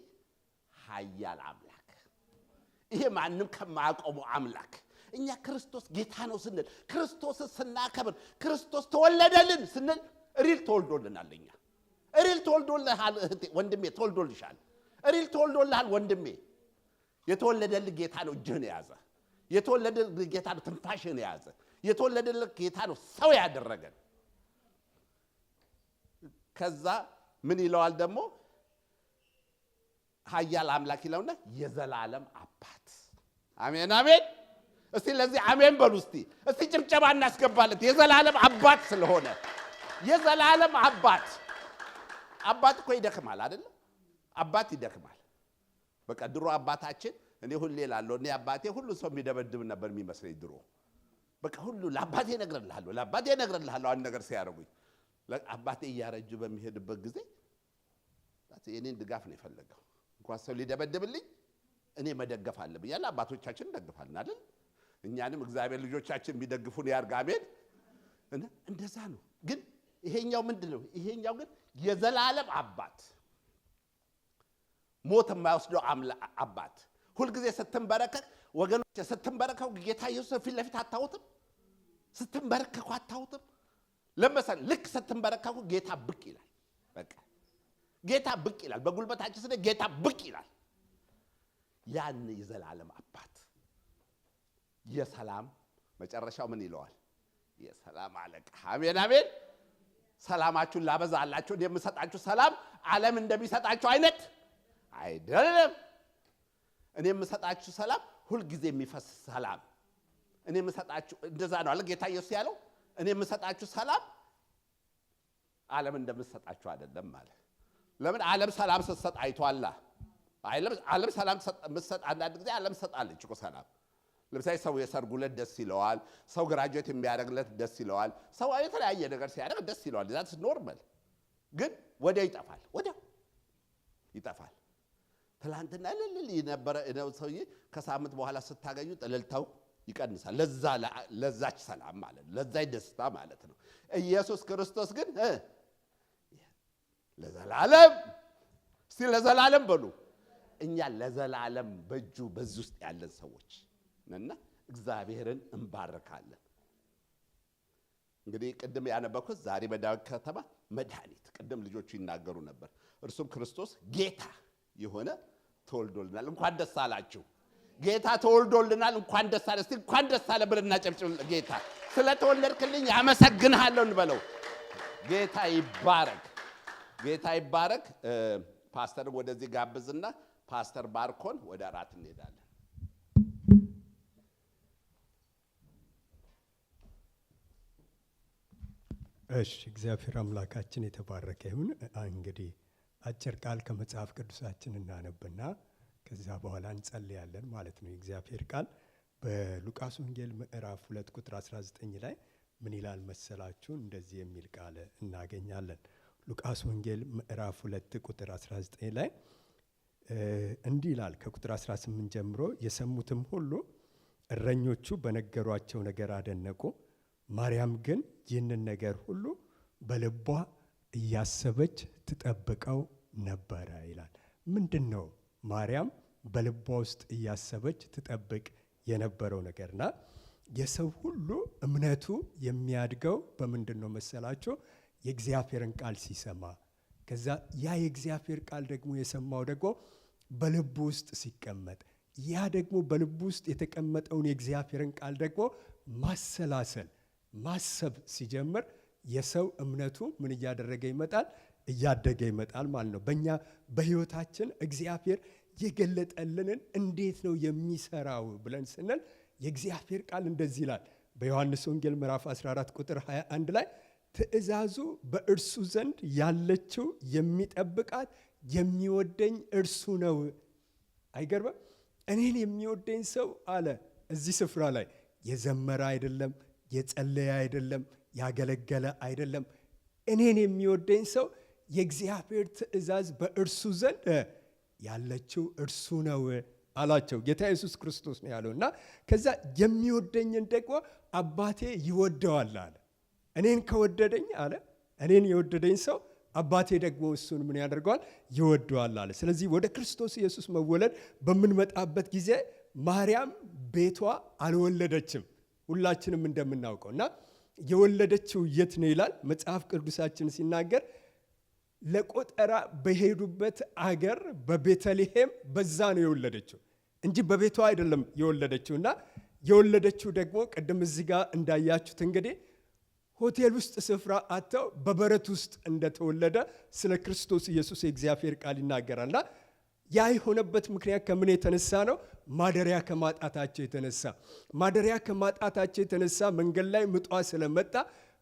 ኃያል አምላክ፣ ይሄ ማንም ከማያቆመው አምላክ። እኛ ክርስቶስ ጌታ ነው ስንል፣ ክርስቶስ ስናከብር፣ ክርስቶስ ተወለደልን ስንል ሪል ተወልዶልናል። እኛ ሪል ተወልዶልሃል እህቴ፣ ወንድሜ ተወልዶልሻል። ሪል ተወልዶልሃል ወንድሜ። የተወለደልህ ጌታ ነው እጅህን የያዘ። የተወለደልህ ጌታ ነው ትንፋሽህን የያዘ። የተወለደልህ ጌታ ነው ሰው ያደረገን። ከዛ ምን ይለዋል ደግሞ? ኃያል አምላክ ይለውና የዘላለም አባት። አሜን አሜን። እስቲ ለዚህ አሜን በሉ። እስቲ ጭብጨባ እናስገባለት። የዘላለም አባት ስለሆነ የዘላለም አባት። አባት እኮ ይደክማል አይደል? አባት ይደክማል። በቃ ድሮ አባታችን እኔ ሁሌ እላለሁ፣ እኔ አባቴ ሁሉ ሰው የሚደበድብ ነበር የሚመስለኝ ድሮ። በቃ ሁሉ ለአባቴ እነግርልሃለሁ አንድ ነገር ሲያደርጉኝ። አባቴ እያረጁ በሚሄድበት ጊዜ የኔን ድጋፍ ነው የፈለገው። እንኳን ሰው ሊደበድብልኝ እኔ መደገፍ አለብኝ ያለ አባቶቻችን እንደግፋለን አይደል? እኛንም እግዚአብሔር ልጆቻችን የሚደግፉን ያርግ። አሜን። እንደዛ ነው። ግን ይሄኛው ምንድነው? ይሄኛው ግን የዘላለም አባት፣ ሞት የማይወስደው አባት። ሁልጊዜ ስትንበረከክ ወገኖች፣ ስትንበረከኩ ጌታ ኢየሱስ ፊት ለፊት አታውትም? ስትንበረከኩ አታውትም? ለምሳሌ ልክ ስትንበረከኩ ጌታ ብቅ ይላል። በቃ ጌታ ብቅ ይላል። በጉልበታችን ስለ ጌታ ብቅ ይላል። ያን የዘላለም አባት የሰላም መጨረሻው ምን ይለዋል? የሰላም አለቃ። አሜን አሜን። ሰላማችሁን ላበዛላችሁ የምሰጣችሁ ሰላም ዓለም እንደሚሰጣችሁ አይነት አይደለም። እኔ የምሰጣችሁ ሰላም ሁልጊዜ የሚፈስ ሰላም። እኔ የምሰጣችሁ እንደዛ ነው አለ ጌታ ኢየሱስ ያለው። እኔ የምሰጣችሁ ሰላም ዓለም እንደምሰጣችሁ አይደለም ማለት። ለምን? ዓለም ሰላም ስትሰጥ አይቷላ። ዓለም ሰላም ስትሰጥ አንዳንድ ጊዜ ዓለም ሰጣለች እኮ ሰላም። ለምሳሌ ሰው የሰርጉ ዕለት ደስ ይለዋል። ሰው ግራጁዌት የሚያደርግለት ደስ ይለዋል። ሰው የተለያየ ነገር ሲያደርግ ደስ ይለዋል። ዛትስ ኖርማል። ግን ወዲያው ይጠፋል። ትላንትና እልል የነበረ ሰውዬ ከሳምንት በኋላ ስታገኙ እልልታው ይቀንሳል። ለዛች ሰላም ማለት ነው፣ ለዛች ደስታ ማለት ነው። ኢየሱስ ክርስቶስ ግን ለዘላለም፣ እስቲ ለዘላለም በሉ። እኛ ለዘላለም በእጁ በዚህ ውስጥ ያለን ሰዎች ነና እግዚአብሔርን እንባርካለን። እንግዲህ ቅድም ያነበብኩት ዛሬ በዳዊት ከተማ መድኃኒት፣ ቅድም ልጆቹ ይናገሩ ነበር። እርሱም ክርስቶስ ጌታ የሆነ ተወልዶልናል። እንኳን ደስ አላችሁ። ጌታ ተወልዶልናል። እንኳን ደስ አለ። እስቲ እንኳን ደስ አለ ብለን እናጨብጭብ። ጌታ ስለተወለድክልኝ ያመሰግንሃለሁ እንበለው። ጌታ ይባረክ፣ ጌታ ይባረክ። ፓስተር ወደዚህ ጋብዝና ፓስተር ባርኮን ወደ እራት እንሄዳለን። እሺ፣ እግዚአብሔር አምላካችን የተባረከ ይሁን። እንግዲህ አጭር ቃል ከመጽሐፍ ቅዱሳችን እናነብና ከዛ በኋላ እንጸልያለን ማለት ነው። የእግዚአብሔር ቃል በሉቃስ ወንጌል ምዕራፍ 2 ቁጥር 19 ላይ ምን ይላል መሰላችሁ? እንደዚህ የሚል ቃል እናገኛለን። ሉቃስ ወንጌል ምዕራፍ 2 ቁጥር 19 ላይ እንዲህ ይላል። ከቁጥር 18 ጀምሮ የሰሙትም ሁሉ እረኞቹ በነገሯቸው ነገር አደነቁ። ማርያም ግን ይህንን ነገር ሁሉ በልቧ እያሰበች ትጠብቀው ነበረ ይላል። ምንድን ነው ማርያም በልቧ ውስጥ እያሰበች ትጠብቅ የነበረው ነገርና የሰው ሁሉ እምነቱ የሚያድገው በምንድን ነው መሰላችሁ? የእግዚአብሔርን ቃል ሲሰማ፣ ከዛ ያ የእግዚአብሔር ቃል ደግሞ የሰማው ደግሞ በልቡ ውስጥ ሲቀመጥ፣ ያ ደግሞ በልቡ ውስጥ የተቀመጠውን የእግዚአብሔርን ቃል ደግሞ ማሰላሰል ማሰብ ሲጀምር የሰው እምነቱ ምን እያደረገ ይመጣል? እያደገ ይመጣል ማለት ነው። በእኛ በህይወታችን እግዚአብሔር የገለጠልንን እንዴት ነው የሚሰራው ብለን ስንል የእግዚአብሔር ቃል እንደዚህ ይላል። በዮሐንስ ወንጌል ምዕራፍ 14 ቁጥር 21 ላይ ትእዛዙ በእርሱ ዘንድ ያለችው የሚጠብቃት የሚወደኝ እርሱ ነው። አይገርምም? እኔን የሚወደኝ ሰው አለ እዚህ ስፍራ ላይ የዘመረ አይደለም፣ የጸለየ አይደለም፣ ያገለገለ አይደለም። እኔን የሚወደኝ ሰው የእግዚአብሔር ትእዛዝ በእርሱ ዘንድ ያለችው እርሱ ነው አላቸው። ጌታ ኢየሱስ ክርስቶስ ነው ያለውና ከዛ የሚወደኝን ደግሞ አባቴ ይወደዋል አለ። እኔን ከወደደኝ አለ እኔን የወደደኝ ሰው አባቴ ደግሞ እሱን ምን ያደርገዋል? ይወደዋል አለ። ስለዚህ ወደ ክርስቶስ ኢየሱስ መወለድ በምንመጣበት ጊዜ ማርያም ቤቷ አልወለደችም፣ ሁላችንም እንደምናውቀውና የወለደችው የት ነው ይላል መጽሐፍ ቅዱሳችን ሲናገር ለቆጠራ በሄዱበት አገር በቤተልሔም በዛ ነው የወለደችው እንጂ በቤቷ አይደለም የወለደችውና የወለደችው ደግሞ ቅድም እዚህ ጋር እንዳያችሁት እንግዲህ ሆቴል ውስጥ ስፍራ አጥተው በበረት ውስጥ እንደተወለደ ስለ ክርስቶስ ኢየሱስ የእግዚአብሔር ቃል ይናገራልና ያ የሆነበት ምክንያት ከምን የተነሳ ነው? ማደሪያ ከማጣታቸው የተነሳ። ማደሪያ ከማጣታቸው የተነሳ መንገድ ላይ ምጧ ስለመጣ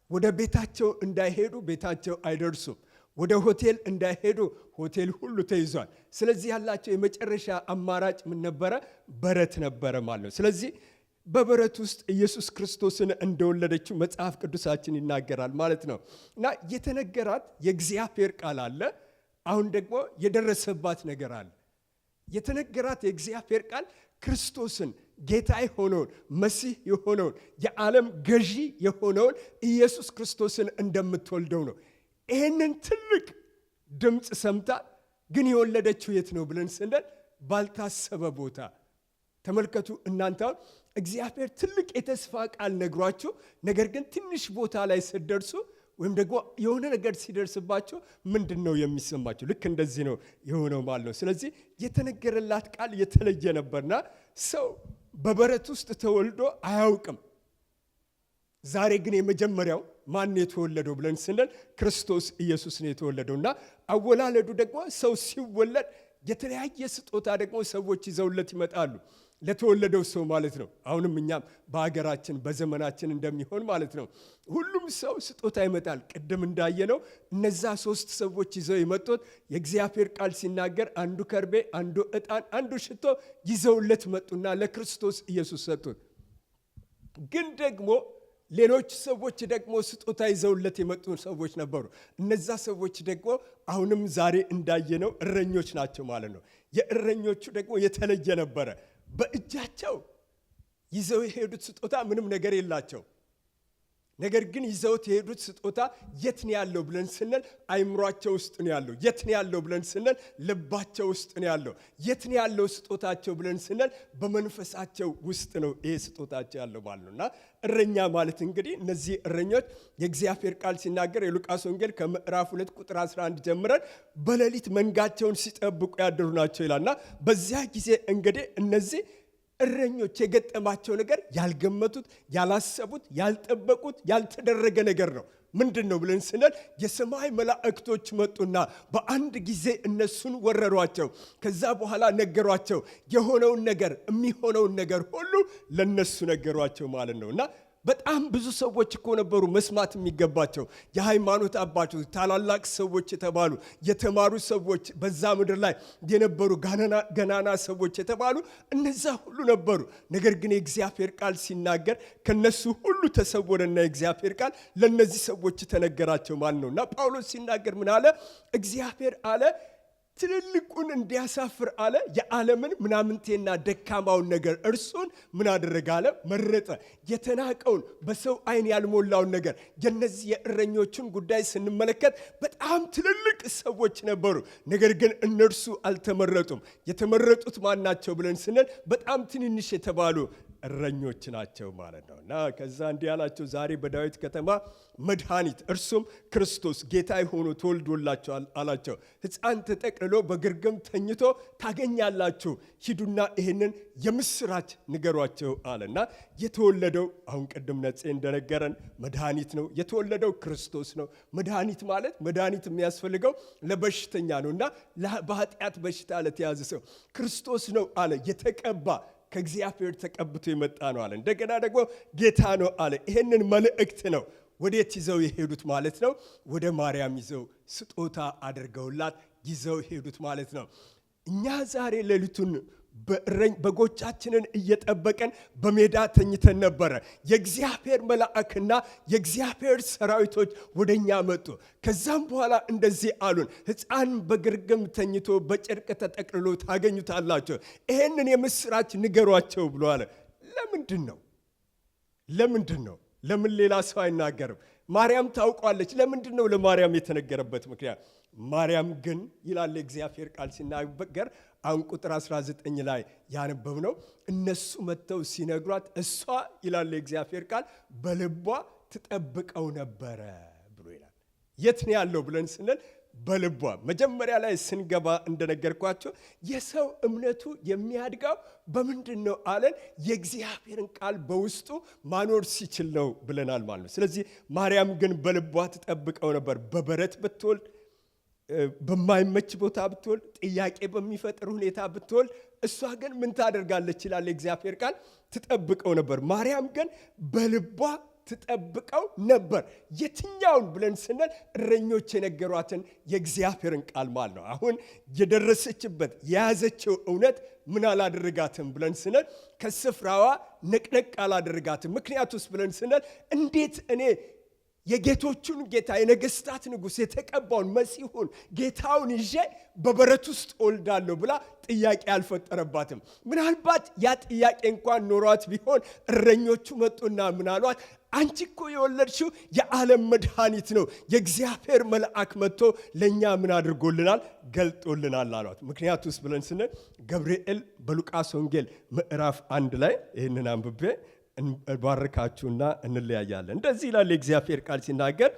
ወደ ቤታቸው እንዳይሄዱ ቤታቸው አይደርሱም። ወደ ሆቴል እንዳይሄዱ ሆቴል ሁሉ ተይዟል። ስለዚህ ያላቸው የመጨረሻ አማራጭ ምን ነበረ? በረት ነበረ ማለት ነው። ስለዚህ በበረት ውስጥ ኢየሱስ ክርስቶስን እንደወለደችው መጽሐፍ ቅዱሳችን ይናገራል ማለት ነው። እና የተነገራት የእግዚአብሔር ቃል አለ። አሁን ደግሞ የደረሰባት ነገር አለ። የተነገራት የእግዚአብሔር ቃል ክርስቶስን ጌታ የሆነውን መሲህ የሆነውን የዓለም ገዢ የሆነውን ኢየሱስ ክርስቶስን እንደምትወልደው ነው። ይህንን ትልቅ ድምፅ ሰምታ ግን የወለደችው የት ነው ብለን ስንል ባልታሰበ ቦታ። ተመልከቱ እናንተ አሁን እግዚአብሔር ትልቅ የተስፋ ቃል ነግሯችሁ ነገር ግን ትንሽ ቦታ ላይ ስትደርሱ ወይም ደግሞ የሆነ ነገር ሲደርስባችሁ ምንድን ነው የሚሰማችሁ? ልክ እንደዚህ ነው የሆነው ማለት ነው። ስለዚህ የተነገረላት ቃል የተለየ ነበርና ሰው በበረት ውስጥ ተወልዶ አያውቅም። ዛሬ ግን የመጀመሪያው ማን የተወለደው ብለን ስንል ክርስቶስ ኢየሱስ ነው የተወለደውና አወላለዱ ደግሞ ሰው ሲወለድ የተለያየ ስጦታ ደግሞ ሰዎች ይዘውለት ይመጣሉ ለተወለደው ሰው ማለት ነው። አሁንም እኛም በሀገራችን በዘመናችን እንደሚሆን ማለት ነው ሁሉም ሰው ስጦታ ይመጣል። ቅድም እንዳየነው እነዛ 3 ሰዎች ይዘው የመጡት የእግዚአብሔር ቃል ሲናገር አንዱ ከርቤ፣ አንዱ ዕጣን፣ አንዱ ሽቶ ይዘውለት መጡና ለክርስቶስ ኢየሱስ ሰጡት። ግን ደግሞ ሌሎች ሰዎች ደግሞ ስጦታ ይዘውለት የመጡ ሰዎች ነበሩ። እነዛ ሰዎች ደግሞ አሁንም ዛሬ እንዳየነው እረኞች ናቸው ማለት ነው። የእረኞቹ ደግሞ የተለየ ነበረ። በእጃቸው ይዘው የሄዱት ስጦታ ምንም ነገር የላቸው። ነገር ግን ይዘውት የሄዱት ስጦታ የት ነው ያለው ብለን ስንል አይምሯቸው ውስጥ ነው ያለው። የት ነው ያለው ብለን ስንል ልባቸው ውስጥ ነው ያለው። የት ነው ያለው ስጦታቸው ብለን ስንል በመንፈሳቸው ውስጥ ነው ይሄ ስጦታቸው ያለው ማለት ነውና እረኛ ማለት እንግዲህ እነዚህ እረኞች የእግዚአብሔር ቃል ሲናገር የሉቃስ ወንጌል ከምዕራፍ 2 ቁጥር 11 ጀምረን በሌሊት መንጋቸውን ሲጠብቁ ያደሩ ናቸው ይላልና በዚያ ጊዜ እንግዲህ እነዚህ እረኞች የገጠማቸው ነገር ያልገመቱት፣ ያላሰቡት፣ ያልጠበቁት ያልተደረገ ነገር ነው። ምንድን ነው ብለን ስንል የሰማይ መላእክቶች መጡና በአንድ ጊዜ እነሱን ወረሯቸው። ከዛ በኋላ ነገሯቸው። የሆነውን ነገር የሚሆነውን ነገር ሁሉ ለነሱ ነገሯቸው ማለት ነውና በጣም ብዙ ሰዎች እኮ ነበሩ መስማት የሚገባቸው። የሃይማኖት አባቶች፣ ታላላቅ ሰዎች የተባሉ የተማሩ ሰዎች፣ በዛ ምድር ላይ የነበሩ ገናና ሰዎች የተባሉ እነዛ ሁሉ ነበሩ። ነገር ግን የእግዚአብሔር ቃል ሲናገር ከነሱ ሁሉ ተሰወረና የእግዚአብሔር ቃል ለነዚህ ሰዎች ተነገራቸው ማለት ነውና ጳውሎስ ሲናገር ምን አለ? እግዚአብሔር አለ ትልልቁን እንዲያሳፍር አለ የዓለምን ምናምንቴና ደካማውን ነገር እርሱን ምን አደረገ አለ? መረጠ። የተናቀውን በሰው አይን ያልሞላውን ነገር የነዚህ የእረኞችን ጉዳይ ስንመለከት በጣም ትልልቅ ሰዎች ነበሩ። ነገር ግን እነርሱ አልተመረጡም። የተመረጡት ማን ናቸው ብለን ስንል በጣም ትንንሽ የተባሉ እረኞች ናቸው ማለት ነው። እና ከዛ እንዲህ ያላቸው ዛሬ በዳዊት ከተማ መድኃኒት እርሱም ክርስቶስ ጌታ ሆኖ ተወልዶላቸዋል አላቸው። ሕፃን ተጠቅልሎ በግርግም ተኝቶ ታገኛላችሁ፣ ሂዱና ይህንን የምስራች ንገሯቸው አለና የተወለደው አሁን ቅድም ነፄ እንደነገረን መድኃኒት ነው። የተወለደው ክርስቶስ ነው። መድኃኒት ማለት መድኃኒት የሚያስፈልገው ለበሽተኛ ነው እና በኃጢአት በሽታ ለተያዘ ሰው ክርስቶስ ነው አለ። የተቀባ ከእግዚአብሔር ተቀብቶ የመጣ ነው አለ። እንደገና ደግሞ ጌታ ነው አለ። ይሄንን መልእክት ነው ወዴት ይዘው የሄዱት ማለት ነው? ወደ ማርያም ይዘው ስጦታ አድርገውላት ይዘው ሄዱት ማለት ነው። እኛ ዛሬ ሌሊቱን በጎቻችንን እየጠበቀን በሜዳ ተኝተን ነበረ። የእግዚአብሔር መልአክና የእግዚአብሔር ሰራዊቶች ወደኛ መጡ። ከዛም በኋላ እንደዚህ አሉን፣ ሕፃን በግርግም ተኝቶ በጨርቅ ተጠቅልሎ ታገኙታላችሁ፣ ይሄንን የምስራች ንገሯቸው ብሎ አለ። ለምንድን ነው? ለምን ሌላ ሰው አይናገርም? ማርያም ታውቋለች። ለምንድን ነው ለማርያም የተነገረበት ምክንያት? ማርያም ግን ይላል እግዚአብሔር ቃል ሲናገር አሁን ቁጥር 19 ላይ ያነበብነው እነሱ መጥተው ሲነግሯት እሷ ይላል እግዚአብሔር ቃል በልቧ ትጠብቀው ነበረ ብሎ ይላል። የት ነው ያለው ብለን ስንል በልቧ። መጀመሪያ ላይ ስንገባ እንደነገርኳቸው የሰው እምነቱ የሚያድገው በምንድን ነው አለን? የእግዚአብሔርን ቃል በውስጡ ማኖር ሲችል ነው ብለናል ማለት ነው። ስለዚህ ማርያም ግን በልቧ ትጠብቀው ነበር። በበረት ብትወልድ፣ በማይመች ቦታ ብትወልድ፣ ጥያቄ በሚፈጥር ሁኔታ ብትወልድ፣ እሷ ግን ምን ታደርጋለች ይላል የእግዚአብሔር ቃል? ትጠብቀው ነበር። ማርያም ግን በልቧ ትጠብቀው ነበር። የትኛውን ብለን ስንል እረኞች የነገሯትን የእግዚአብሔርን ቃል ማለት ነው። አሁን የደረሰችበት የያዘችው እውነት ምን አላደረጋትም ብለን ስንል ከስፍራዋ ነቅነቅ አላደረጋትም። ምክንያቱስ ብለን ስንል እንዴት እኔ የጌቶቹን ጌታ የነገስታት ንጉሥ የተቀባውን መሲሁን ጌታውን ይዤ በበረት ውስጥ ወልዳለሁ ብላ ጥያቄ አልፈጠረባትም። ምናልባት ያ ጥያቄ እንኳን ኖሯት ቢሆን እረኞቹ መጡና ምናሏት፣ አንቺ እኮ የወለድሽው የዓለም መድኃኒት ነው፣ የእግዚአብሔር መልአክ መጥቶ ለእኛ ምን አድርጎልናል? ገልጦልናል አሏት። ምክንያቱስ ብለን ስንል ገብርኤል በሉቃስ ወንጌል ምዕራፍ 1 ላይ ይህንን አንብቤ እንባርካችሁና እንለያያለን። እንደዚህ ይላል የእግዚአብሔር ቃል ሲናገር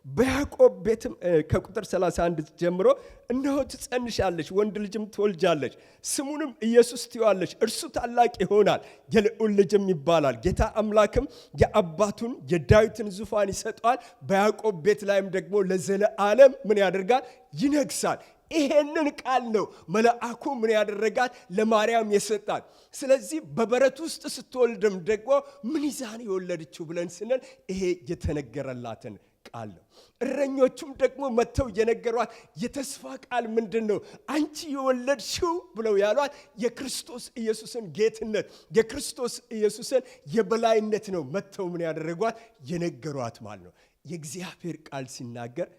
በያዕቆብ ቤትም ከቁጥር 31 ጀምሮ እነሆ ትጸንሻለሽ፣ ወንድ ልጅም ትወልጃለሽ፣ ስሙንም ኢየሱስ ትይዋለሽ። እርሱ ታላቅ ይሆናል፣ የልዑል ልጅም ይባላል። ጌታ አምላክም የአባቱን የዳዊትን ዙፋን ይሰጠዋል፣ በያዕቆብ ቤት ላይም ደግሞ ለዘለዓለም ምን ያደርጋል? ይነግሳል። ይሄንን ቃል ነው መልአኩ ምን ያደረጋት? ለማርያም የሰጣት። ስለዚህ በበረት ውስጥ ስትወልድም ደግሞ ምን ይዛን የወለደችው ብለን ስንል ይሄ የተነገረላትን ቃል ነው። እረኞቹም ደግሞ መጥተው የነገሯት የተስፋ ቃል ምንድን ነው? አንቺ የወለድሽው ብለው ያሏት የክርስቶስ ኢየሱስን ጌትነት፣ የክርስቶስ ኢየሱስን የበላይነት ነው መጥተው ምን ያደረጓት? የነገሯት ማለት ነው። የእግዚአብሔር ቃል ሲናገር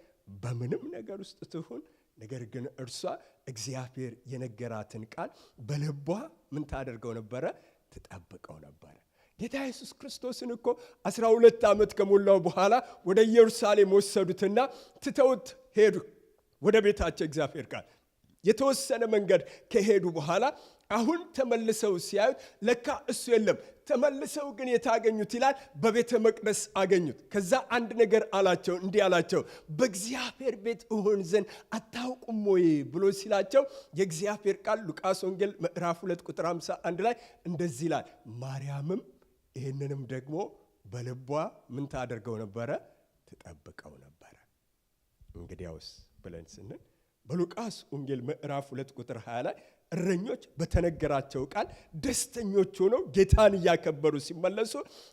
በምንም ነገር ውስጥ ትሁን፣ ነገር ግን እርሷ እግዚአብሔር የነገራትን ቃል በልቧ ምን ታደርገው ነበረ? ትጠብቀው ነበረ። ጌታ ኢየሱስ ክርስቶስን እኮ 12 ዓመት ከሞላው በኋላ ወደ ኢየሩሳሌም ወሰዱትና ትተውት ሄዱ ወደ ቤታቸው። እግዚአብሔር ቃል የተወሰነ መንገድ ከሄዱ በኋላ አሁን ተመልሰው ሲያዩት ለካ እሱ የለም። ተመልሰው ግን የታገኙት ይላል በቤተ መቅደስ አገኙት። ከዛ አንድ ነገር አላቸው፣ እንዲህ አላቸው፣ በእግዚአብሔር ቤት እሆን ዘንድ አታውቁም ወይ ብሎ ሲላቸው የእግዚአብሔር ቃል ሉቃስ ወንጌል ምዕራፍ 2 ቁጥር 51 ላይ እንደዚህ ይላል፣ ማርያምም ይህንንም ደግሞ በልቧ ምን ታደርገው ነበረ? ትጠብቀው ነበረ። እንግዲያውስ ብለን ስንል በሉቃስ ወንጌል ምዕራፍ 2 ቁጥር 20 ላይ እረኞች በተነገራቸው ቃል ደስተኞች ሆነው ጌታን እያከበሩ ሲመለሱ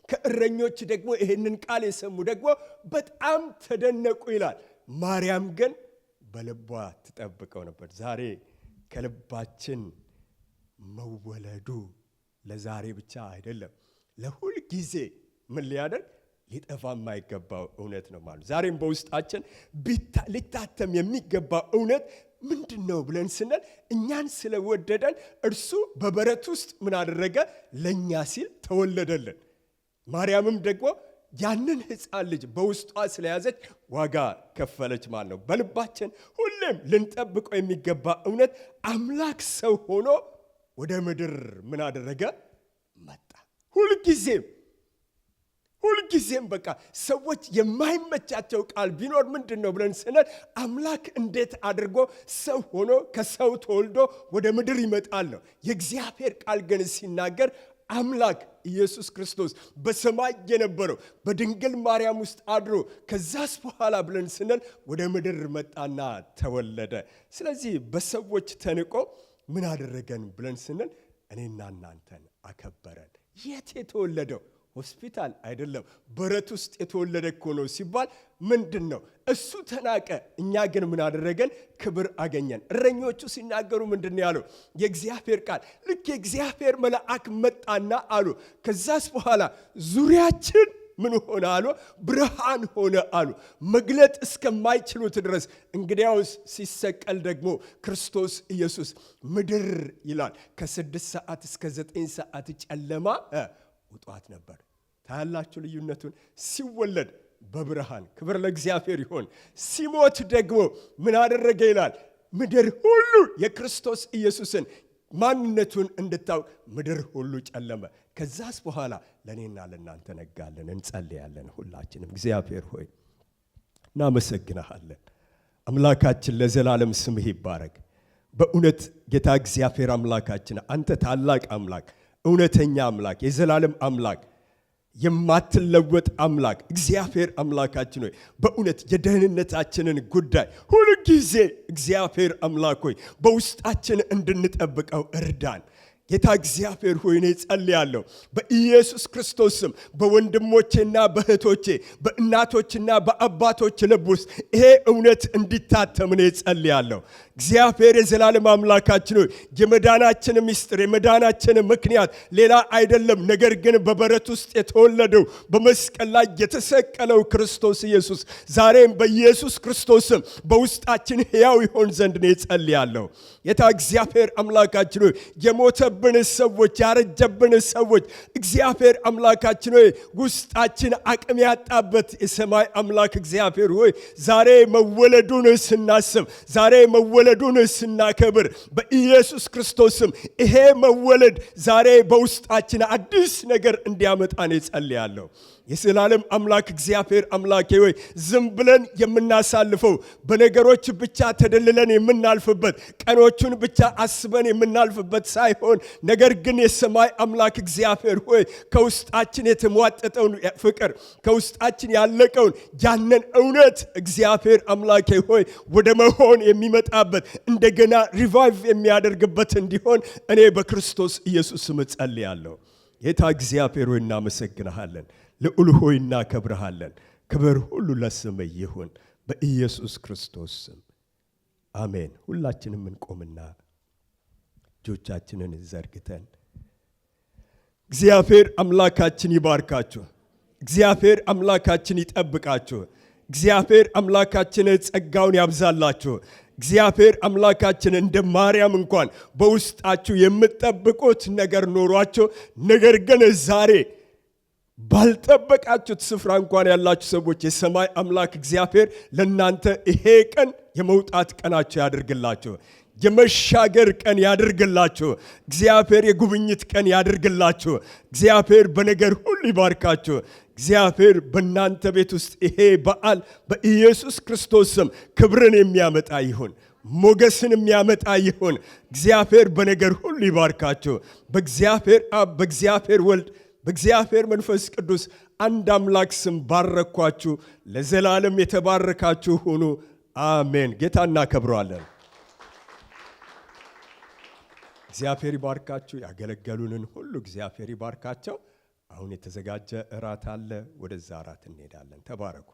ከእረኞች ደግሞ ይህንን ቃል የሰሙ ደግሞ በጣም ተደነቁ ይላል። ማርያም ግን በልቧ ትጠብቀው ነበር። ዛሬ ከልባችን መወለዱ ለዛሬ ብቻ አይደለም፣ ለሁል ጊዜ ምን ሊያደርግ ሊጠፋ የማይገባው እውነት ነው ማለት። ዛሬም በውስጣችን ሊታተም የሚገባው እውነት ምንድን ነው ብለን ስንል እኛን ስለወደደን እርሱ በበረት ውስጥ ምን አደረገ? ለእኛ ሲል ተወለደልን። ማርያምም ደግሞ ያንን ሕፃን ልጅ በውስጧ ስለያዘች ዋጋ ከፈለች ማለት ነው። በልባችን ሁሌም ልንጠብቀው የሚገባ እውነት አምላክ ሰው ሆኖ ወደ ምድር ምን አደረገ? መጣ። ሁልጊዜም በቃ ሰዎች የማይመቻቸው ቃል ቢኖር ምንድን ነው ብለን ስንል አምላክ እንዴት አድርጎ ሰው ሆኖ ከሰው ተወልዶ ወደ ምድር ይመጣል ነው። የእግዚአብሔር ቃል ግን ሲናገር አምላክ ኢየሱስ ክርስቶስ በሰማይ የነበረው በድንግል ማርያም ውስጥ አድሮ ከዛስ በኋላ ብለን ስንል ወደ ምድር መጣና ተወለደ። ስለዚህ በሰዎች ተንቆ ምን አደረገን ብለን ስንል እኔና እናንተን አከበረን። የት የተወለደው? ሆስፒታል አይደለም፣ በረት ውስጥ የተወለደ እኮ ነው ሲባል ምንድነው? እሱ ተናቀ፣ እኛ ግን ምን አደረገን? ክብር አገኘን። እረኞቹ ሲናገሩ ምንድነው ያለው? የእግዚአብሔር ቃል ልክ የእግዚአብሔር መልአክ መጣና አሉ። ከዛስ በኋላ ዙሪያችን ምን ሆነ አሉ? ብርሃን ሆነ አሉ። መግለጥ እስከማይችሉት ድረስ። እንግዲያውስ ሲሰቀል ደግሞ ክርስቶስ ኢየሱስ ምድር ይላል ከ6 ሰዓት እስከ 9 ሰዓት ጨለማ ውጧት ነበር። ታያላችሁ ልዩነቱን? ሲወለድ በብርሃን ክብር ለእግዚአብሔር ይሁን። ሲሞት ደግሞ ምን አደረገ ይላል? ምድር ሁሉ የክርስቶስ ኢየሱስን ማንነቱን እንድታውቅ ምድር ሁሉ ጨለመ። ከዛስ በኋላ ለኔና ለናንተ ነጋለን። እንጸልያለን ሁላችንም። እግዚአብሔር ሆይ እናመሰግናለን። አምላካችን ለዘላለም ስምህ ይባረክ። በእውነት ጌታ እግዚአብሔር አምላካችን አንተ ታላቅ አምላክ፣ እውነተኛ አምላክ፣ የዘላለም አምላክ፣ የማትለወጥ አምላክ እግዚአብሔር አምላካችን ሆይ በእውነት የደህንነታችንን ጉዳይ ሁሉ ጊዜ እግዚአብሔር አምላክ ሆይ በውስጣችን እንድንጠብቀው እርዳን። ጌታ እግዚአብሔር ሆይ እኔ ጸልያለሁ በኢየሱስ ክርስቶስ ስም በወንድሞቼና በእህቶቼ በእናቶችና በአባቶች ልብ ውስጥ ይሄ እውነት እንዲታተም እኔ ጸልያለሁ። እግዚአብሔር የዘላለም አምላካችን ሆይ የመዳናችን ምስጢር የመዳናችን ምክንያት ሌላ አይደለም፣ ነገር ግን በበረት ውስጥ የተወለደው በመስቀል ላይ የተሰቀለው ክርስቶስ ኢየሱስ ዛሬም በኢየሱስ ክርስቶስም በውስጣችን ሕያው ይሆን ዘንድ እኔ ጸልያለሁ። ጌታ እግዚአብሔር አምላካችን ሆይ የሞተብን ሰዎች ያረጀብን ሰዎች እግዚአብሔር አምላካችን ሆይ ውስጣችን አቅም ያጣበት የሰማይ አምላክ እግዚአብሔር ሆይ ዛሬ መወለዱን ስናስብ ዛሬ መወለዱን ስናከብር በኢየሱስ ክርስቶስም ይሄ መወለድ ዛሬ በውስጣችን አዲስ ነገር እንዲያመጣ ነው ጸልያለሁ። የዘላለም አምላክ እግዚአብሔር አምላኬ ሆይ ዝም ብለን የምናሳልፈው በነገሮች ብቻ ተደልለን የምናልፍበት ቀኖቹን ብቻ አስበን የምናልፍበት ሳይሆን ነገር ግን የሰማይ አምላክ እግዚአብሔር ሆይ ከውስጣችን የተሟጠጠውን ፍቅር ከውስጣችን ያለቀውን ያንን እውነት እግዚአብሔር አምላኬ ሆይ ወደ መሆን የሚመጣበት እንደገና ሪቫይቭ የሚያደርግበት እንዲሆን እኔ በክርስቶስ ኢየሱስ ስም ጸልያለሁ። ጌታ እግዚአብሔር ሆይ እናመሰግንሃለን። ልዑል ሆይ እናከብርሃለን። ክብር ሁሉ ለስምህ ይሁን በኢየሱስ ክርስቶስ ስም አሜን። ሁላችንም እንቆምና እጆቻችንን ዘርግተን እግዚአብሔር አምላካችን ይባርካችሁ። እግዚአብሔር አምላካችን ይጠብቃችሁ። እግዚአብሔር አምላካችን ጸጋውን ያብዛላችሁ። እግዚአብሔር አምላካችን እንደ ማርያም እንኳን በውስጣችሁ የምትጠብቁት ነገር ኖሯችሁ ነገር ግን ዛሬ ባልጠበቃችሁት ስፍራ እንኳን ያላችሁ ሰዎች የሰማይ አምላክ እግዚአብሔር ለናንተ ይሄ ቀን የመውጣት ቀናችሁ ያድርግላችሁ። የመሻገር ቀን ያድርግላችሁ። እግዚአብሔር የጉብኝት ቀን ያድርግላችሁ። እግዚአብሔር በነገር ሁሉ ይባርካችሁ። እግዚአብሔር በእናንተ ቤት ውስጥ ይሄ በዓል በኢየሱስ ክርስቶስ ስም ክብርን የሚያመጣ ይሁን፣ ሞገስን የሚያመጣ ይሁን። እግዚአብሔር በነገር ሁሉ ይባርካችሁ። በእግዚአብሔር አብ በእግዚአብሔር ወልድ በእግዚአብሔር መንፈስ ቅዱስ አንድ አምላክ ስም ባረኳችሁ። ለዘላለም የተባረካችሁ ሁኑ። አሜን። ጌታ እናከብረዋለን። እግዚአብሔር ይባርካችሁ። ያገለገሉንን ሁሉ እግዚአብሔር ይባርካቸው። አሁን የተዘጋጀ እራት አለ። ወደዛ እራት እንሄዳለን። ተባረኩ።